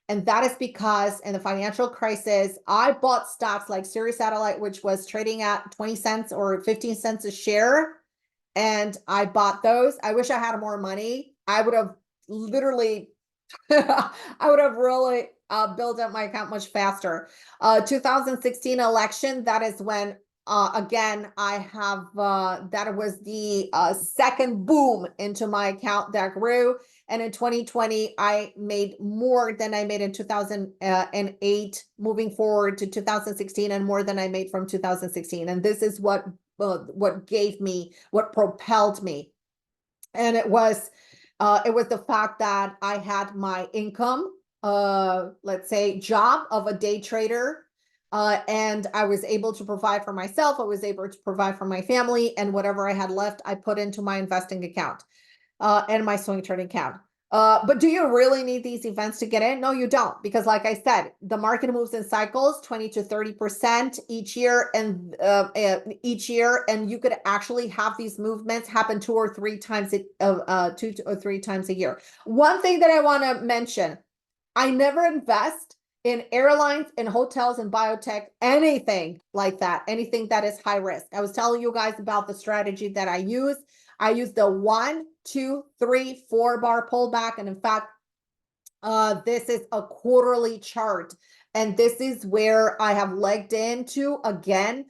And that is because in the financial crisis, I bought stocks like Sirius Satellite, which was trading at 20 cents or 15 cents a share. And I bought those. I wish I had more money. I would have literally, I would have really built up my account much faster. 2016 election, that is when, again, I have, that was the second boom into my account that grew. And in 2020, I made more than I made in 2008, moving forward to 2016, and more than I made from 2016. And this is what propelled me. And it was the fact that I had my income, let's say job of a day trader, and I was able to provide for myself. I was able to provide for my family, and whatever I had left, I put into my investing account, and my swing trading account. But do you really need these events to get in? No, you don't, because like I said, the market moves in cycles, 20 to 30% each year, and you could actually have these movements happen 2 or 3 times a year. One thing that I want to mention, I never invest in airlines, in hotels, and biotech, anything like that, anything that is high risk. I was telling you guys about the strategy that I use. I use the 1, 2, 3, 4 bar pullback. And in fact, this is a quarterly chart. And this is where I have legged into again,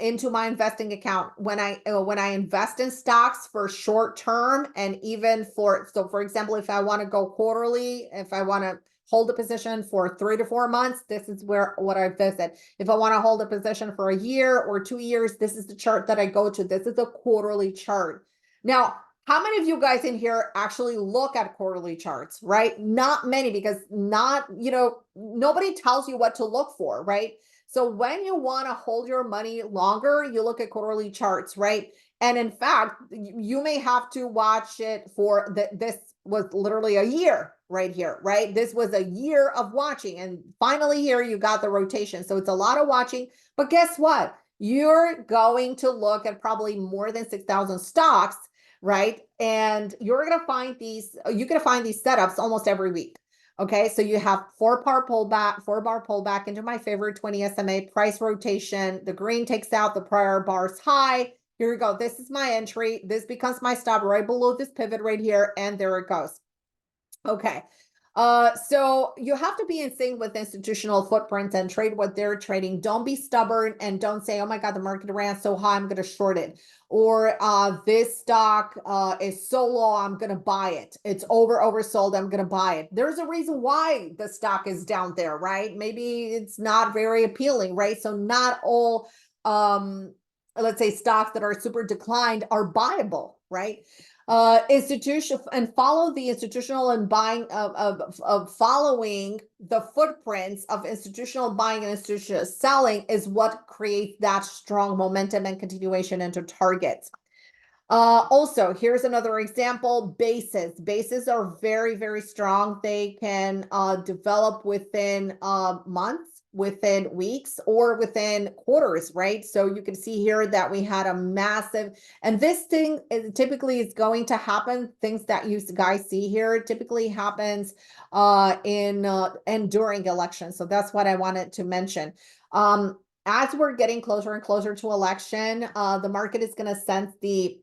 into my investing account. When I invest in stocks for short term, and even for example, if I want to go quarterly, if I want to hold a position for 3 to 4 months, this is what I visit. If I want to hold a position for a year or 2 years, this is the chart that I go to. This is a quarterly chart. Now, how many of you guys in here actually look at quarterly charts, right? Not many, because nobody tells you what to look for, right? So when you want to hold your money longer, you look at quarterly charts, right? And in fact, you may have to watch it for this was literally a year right here, right? This was a year of watching, and finally here you got the rotation. So it's a lot of watching, but guess what? You're going to look at probably more than 6,000 stocks, right? And you're going to find these setups almost every week. Okay, so you have 4 bar pullback into my favorite 20 SMA, price rotation. The green takes out the prior bar's high. Here we go. This is my entry. This becomes my stop right below this pivot right here. And there it goes. Okay. So you have to be in sync with institutional footprints and trade what they're trading. Don't be stubborn and don't say, oh my God, the market ran so high, I'm going to short it. Or this stock is so low, I'm going to buy it. It's oversold, I'm going to buy it. There's a reason why the stock is down there, right? Maybe it's not very appealing, right? So not all, let's say, stocks that are super declined are buyable, right? Institution, and follow the institutional and buying of following the footprints of institutional buying and institutional selling is what creates that strong momentum and continuation into targets. Also, here's another example. Bases are very, very strong. They can develop within months, within weeks, or within quarters, right? So you can see here that we had a massive, and this thing typically is going to happen. Things that you guys see here typically happens in and during elections. So that's what I wanted to mention. as we're getting closer and closer to election, the market is going to sense the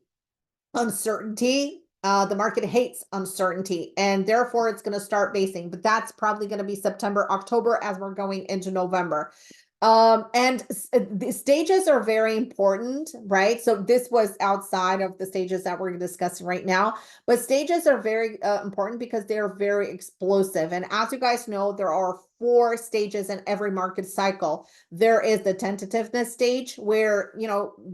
uncertainty. The market hates uncertainty, and therefore it's going to start basing, but that's probably going to be September, October as we're going into November. The stages are very important, right? So this was outside of the stages that we're discussing right now, but stages are very important because they're very explosive. And as you guys know, there are 4 stages in every market cycle. There is the tentativeness stage where,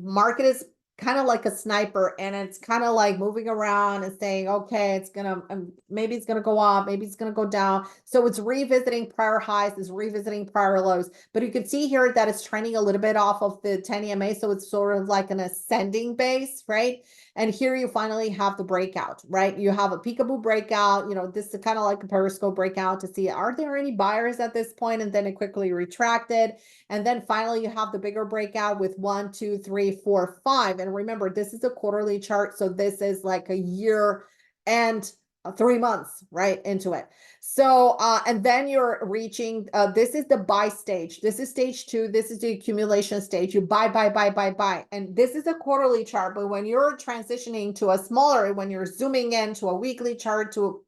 market is kind of like a sniper, and it's kind of like moving around and saying, okay, it's gonna maybe it's gonna go up, maybe it's gonna go down. So it's revisiting prior highs, it's revisiting prior lows, but you can see here that it's trending a little bit off of the 10 EMA, so it's sort of like an ascending base, right? And here you finally have the breakout, right? You have a peekaboo breakout. This is kind of like a periscope breakout to see, are there any buyers at this point? And then it quickly retracted. And then finally, you have the bigger breakout with 1, 2, 3, 4, 5. And remember, this is a quarterly chart. So this is like a year and 3 months right into it. So, and then you're reaching, this is the buy stage. This is stage 2. This is the accumulation stage. You buy, buy, buy, buy, buy. And this is a quarterly chart. But when you're transitioning to a smaller, when you're zooming into a weekly chart to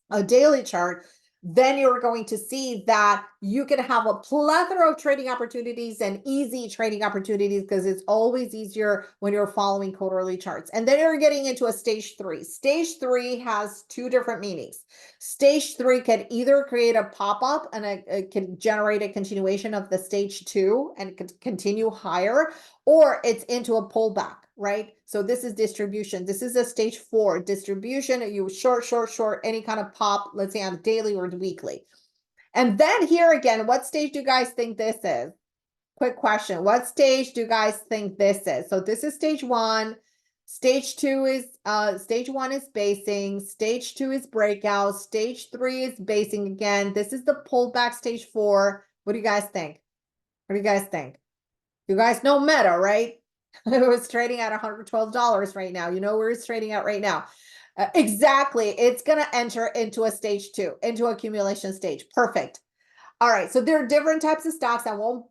a daily chart, then you're going to see that you can have a plethora of trading opportunities and easy trading opportunities, because it's always easier when you're following quarterly charts. And then you're getting into a stage 3. Stage 3 has 2 different meanings. Stage 3 can either create a pop-up and it can generate a continuation of the stage 2 and continue higher, or it's into a pullback, right? So this is distribution. This is a stage 4 distribution. You short, any kind of pop, let's say on daily or weekly. And then here again, what stage do you guys think this is? Quick question. What stage do you guys think this is? So this is stage 1. Stage 2 is, stage 1 is basing. Stage 2 is breakout. Stage 3 is basing again. This is the pullback, stage 4. What do you guys think? What do you guys think? You guys know Meta, right? It was trading at $112 right now. You know where it's trading at right now. Exactly. It's going to enter into a stage 2, into accumulation stage. Perfect. All right. So there are different types of stocks. I won't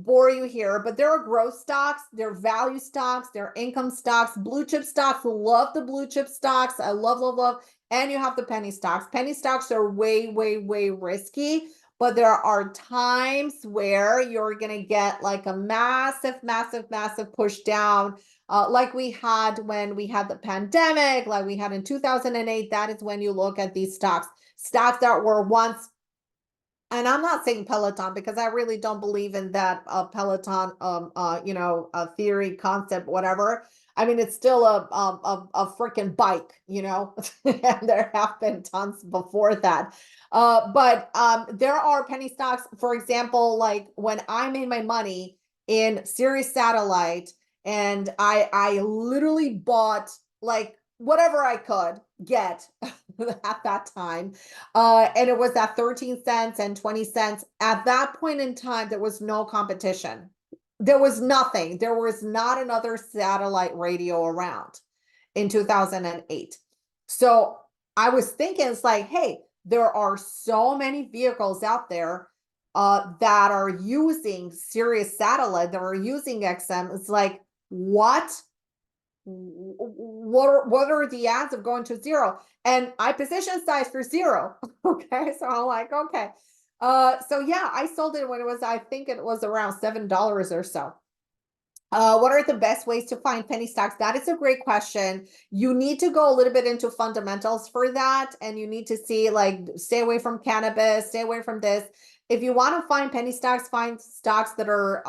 bore you here, but there are growth stocks, there are value stocks, there are income stocks, blue chip stocks. Love the blue chip stocks. I love, love, love. And you have the penny stocks. Penny stocks are way, way, way risky. But there are times where you're going to get like a massive, massive, massive push down, like we had when we had the pandemic, like we had in 2008. That is when you look at these stocks that were once, and I'm not saying Peloton because I really don't believe in that Peloton, theory, concept, whatever. I mean, it's still a freaking bike, and there have been tons before that. But there are penny stocks, for example, like when I made my money in Sirius Satellite, and I literally bought like whatever I could get at that time. And it was at 13 cents and 20 cents. At that point in time, there was no competition. There was nothing. There was not another satellite radio around in 2008. So I was thinking, it's like, hey, there are so many vehicles out there that are using Sirius Satellite, that are using XM. It's like, what are the odds of going to 0? And I position size for 0. Okay, so I'm like, okay. So yeah, I sold it when it was, I think it was around $7 or so. What are the best ways to find penny stocks? That is a great question. You need to go a little bit into fundamentals for that. And you need to see, like, stay away from cannabis, stay away from this. If you want to find penny stocks, find stocks that are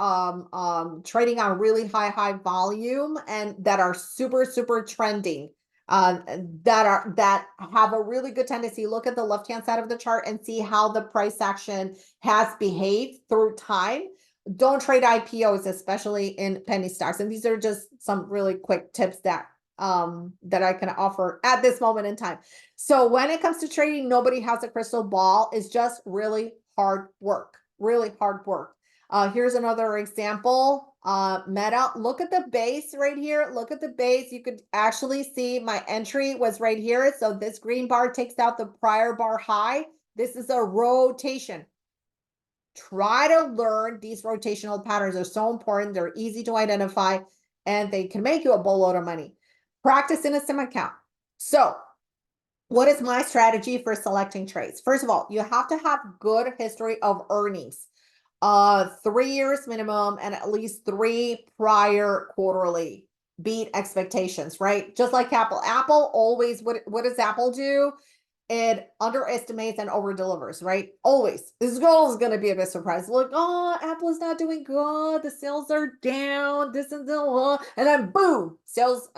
trading on really high volume and that are super, super trending, that have a really good tendency. Look at the left-hand side of the chart and see how the price action has behaved through time. Don't trade IPOs, especially in penny stocks. And these are just some really quick tips that I can offer at this moment in time. So when it comes to trading, nobody has a crystal ball. It's just really hard work, really hard work. Here's another example. Meta, look at the base right here. Look at the base. You could actually see my entry was right here. So this green bar takes out the prior bar high. This is a rotation. Try to learn these rotational patterns. Are so important. They're easy to identify, and they can make you a boatload of money. Practice in a sim account. So what is my strategy for selecting trades? First of all, you have to have good history of earnings. 3 years minimum and at least 3 prior quarterly beat expectations, right? Just like Apple. Apple always, what does Apple do? It underestimates and over delivers, right? Always. This is always going to be a bit surprised. Like, oh, Apple is not doing good. The sales are down. This and that. And then boom, sales,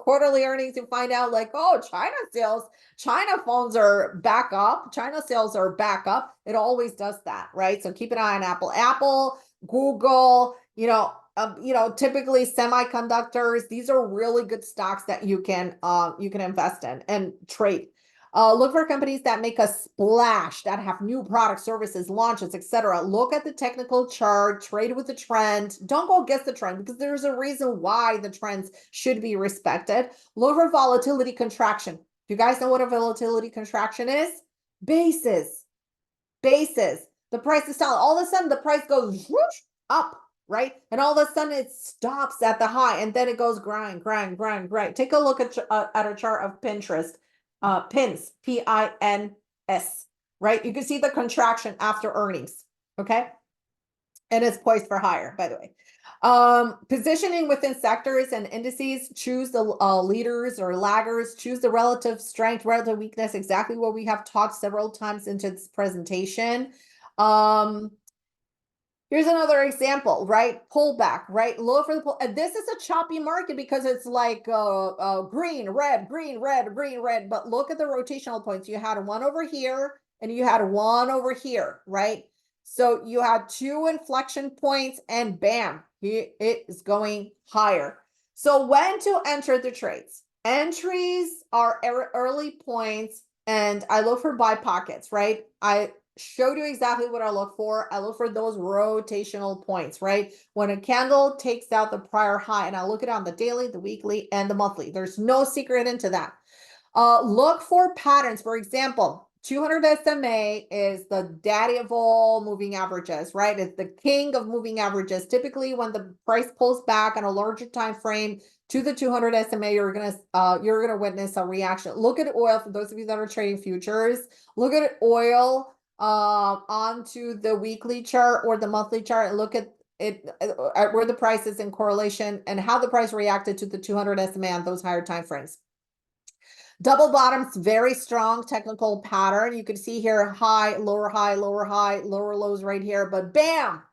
quarterly earnings, you find out like, oh, China phones are back up. China sales are back up. It always does that, right? So keep an eye on Apple. Apple, Google, typically semiconductors. These are really good stocks that you can invest in and trade. Look for companies that make a splash, that have new products, services, launches, etc. Look at the technical chart, trade with the trend. Don't go against the trend because there's a reason why the trends should be respected. Look for volatility contraction. You guys know what a volatility contraction is? Basis. The price is selling. All of a sudden, the price goes whoosh, up, right? And all of a sudden, it stops at the high, and then it goes grind. Take a look at a chart of Pinterest. Pins, P-I-N-S, right? You can see the contraction after earnings, okay? And it's poised for higher, by the way. Positioning within sectors and indices, choose the leaders or laggers, choose the relative strength, relative weakness, exactly what we have talked several times into this presentation. Here's another example, right? Pullback, right? Look for the pull. And this is a choppy market because it's like green, red, green, red, green, red. But look at the rotational points. You had one over here and you had one over here, right? So you had 2 inflection points and bam, it is going higher. So when to enter the trades? Entries are early points, and I look for buy pockets, right? I showed you exactly what I look for. I look for those rotational points, right? When a candle takes out the prior high, and I look at it on the daily, the weekly, and the monthly. There's no secret into that. Look for patterns. For example, 200 SMA is the daddy of all moving averages, right? It's the king of moving averages. Typically, when the price pulls back on a larger time frame to the 200 SMA, you're gonna witness a reaction. Look at oil. For those of you that are trading futures, look at oil onto the weekly chart or the monthly chart, and look at it where the price is in correlation and how the price reacted to the 200 SMA on those higher time frames. Double bottoms, very strong technical pattern. You can see here high, lower high, lower high, lower lows right here, but bam,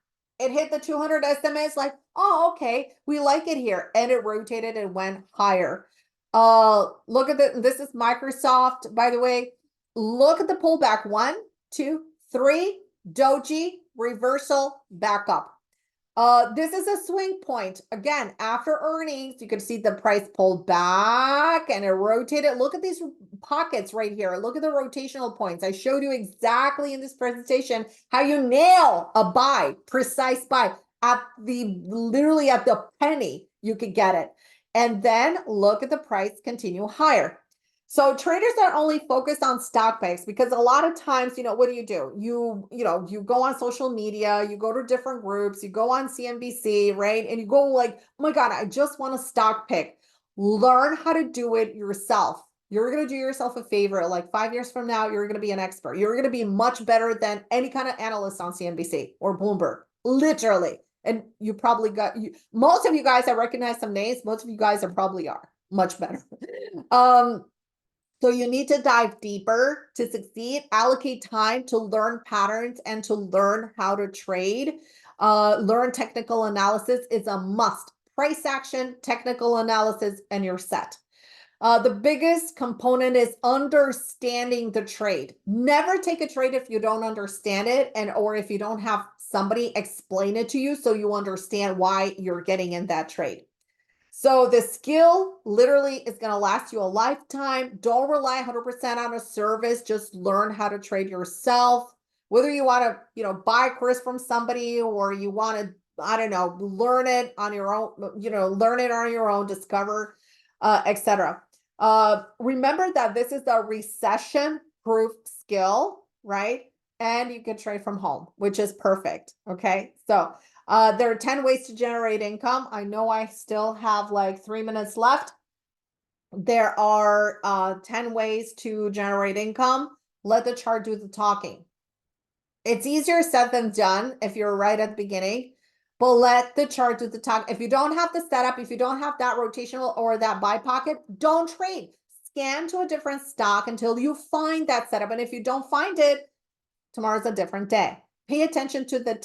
it hit the 200 SMA. It's like, oh, okay, we like it here. And it rotated and went higher. Look at this is Microsoft, by the way. Look at the pullback. 1, 2, 3, doji, reversal, back up. This is a swing point. Again, after earnings, you can see the price pulled back and it rotated. Look at these pockets right here. Look at the rotational points. I showed you exactly in this presentation how you nail a buy, precise buy at literally at the penny, you could get it. And then look at the price continue higher. So traders are only focused on stock picks because a lot of times, what do? You go on social media, you go to different groups, you go on CNBC, right? And you go like, oh my God, I just want a stock pick. Learn how to do it yourself. You're going to do yourself a favor. Like 5 years from now, you're going to be an expert. You're going to be much better than any kind of analyst on CNBC or Bloomberg, literally. And you probably most of you guys, I recognize some names. Most of you guys probably are much better. So you need to dive deeper to succeed, allocate time to learn patterns and to learn how to trade. Learn technical analysis is a must. Price action, technical analysis, and you're set. The biggest component is understanding the trade. Never take a trade if you don't understand it or if you don't have somebody explain it to you so you understand why you're getting in that trade. So the skill literally is going to last you a lifetime. Don't rely 100% on a service. Just learn how to trade yourself. Whether you want to, buy a course from somebody or you want to, I don't know, learn it on your own, discover, etc. Remember that this is a recession-proof skill, right? and you can trade from home, which is perfect. Okay. So there are 10 ways to generate income. I know I still have like 3 minutes left. There are 10 ways to generate income. Let the chart do the talking. It's easier said than done if you're right at the beginning, but let the chart do the talk. If you don't have the setup, if you don't have that rotational or that buy pocket, don't trade. Scan to a different stock until you find that setup. And if you don't find it, tomorrow's a different day. Pay attention to the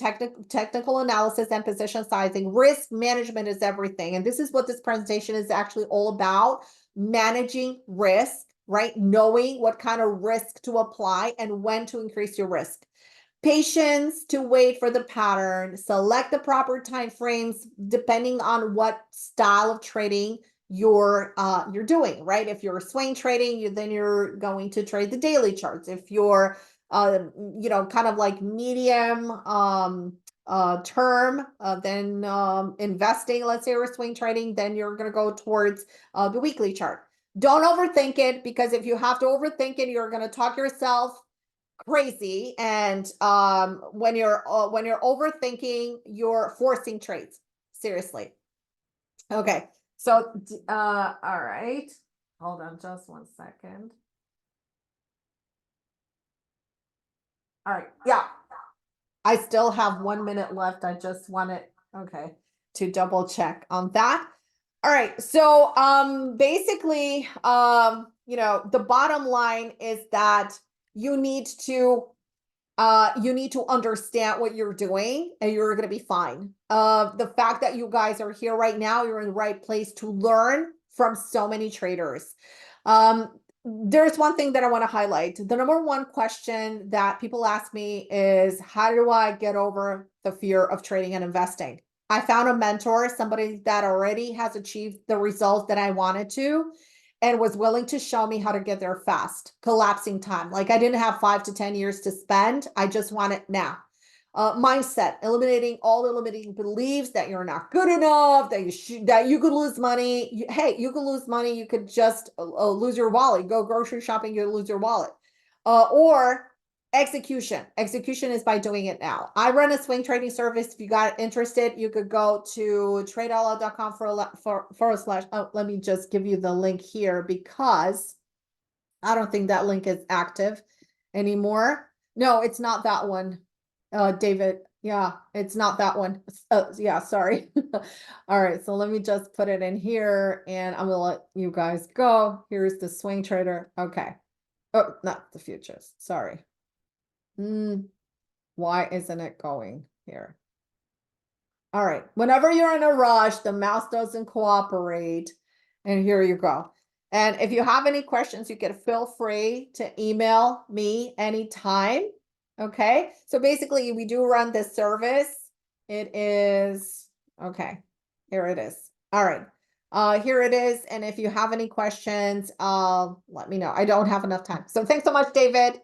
technical analysis and position sizing. Risk management is everything. And this is what this presentation is actually all about. Managing risk, right? Knowing what kind of risk to apply and when to increase your risk. Patience to wait for the pattern. Select the proper time frames depending on what style of trading you're doing, right? If you're swing trading, then you're going to trade the daily charts. If you're kind of like medium term, then investing, let's say we're swing trading, then you're going to go towards the weekly chart. Don't overthink it, because if you have to overthink it, you're going to talk yourself crazy. And when you're overthinking, you're forcing trades. Seriously. Okay. So all right. Hold on just 1 second. All right. Yeah. I still have 1 minute left. I just wanted, okay, to double check on that. All right. So basically, the bottom line is that you need to understand what you're doing, and you're going to be fine. The fact that you guys are here right now, you're in the right place to learn from so many traders. There's one thing that I want to highlight. The number one question that people ask me is, how do I get over the fear of trading and investing? I found a mentor, somebody that already has achieved the results that I wanted to, and was willing to show me how to get there fast. Collapsing time. Like, I didn't have 5 to 10 years to spend. I just want it now. Mindset, eliminating all the limiting beliefs that you're not good enough, that you could lose money. Hey, you can lose money. You could just lose your wallet. Go grocery shopping, you lose your wallet. Or execution. Execution is by doing it now. I run a swing trading service. If you got interested, you could go to TradeOutLoud.com let me just give you the link here, because I don't think that link is active anymore. No, it's not that one. David. Yeah, it's not that one. Yeah, sorry. All right, so let me just put it in here, and I'm gonna let you guys go. Here's the swing trader. Okay. Oh, not the futures. Sorry. Why isn't it going here? All right. Whenever you're in a rush, the mouse doesn't cooperate. And here you go. And if you have any questions, you can feel free to email me anytime. Okay. So basically, we do run this service. It is, okay, here it is. All right. Here it is. And if you have any questions, let me know. I don't have enough time. So thanks so much, David.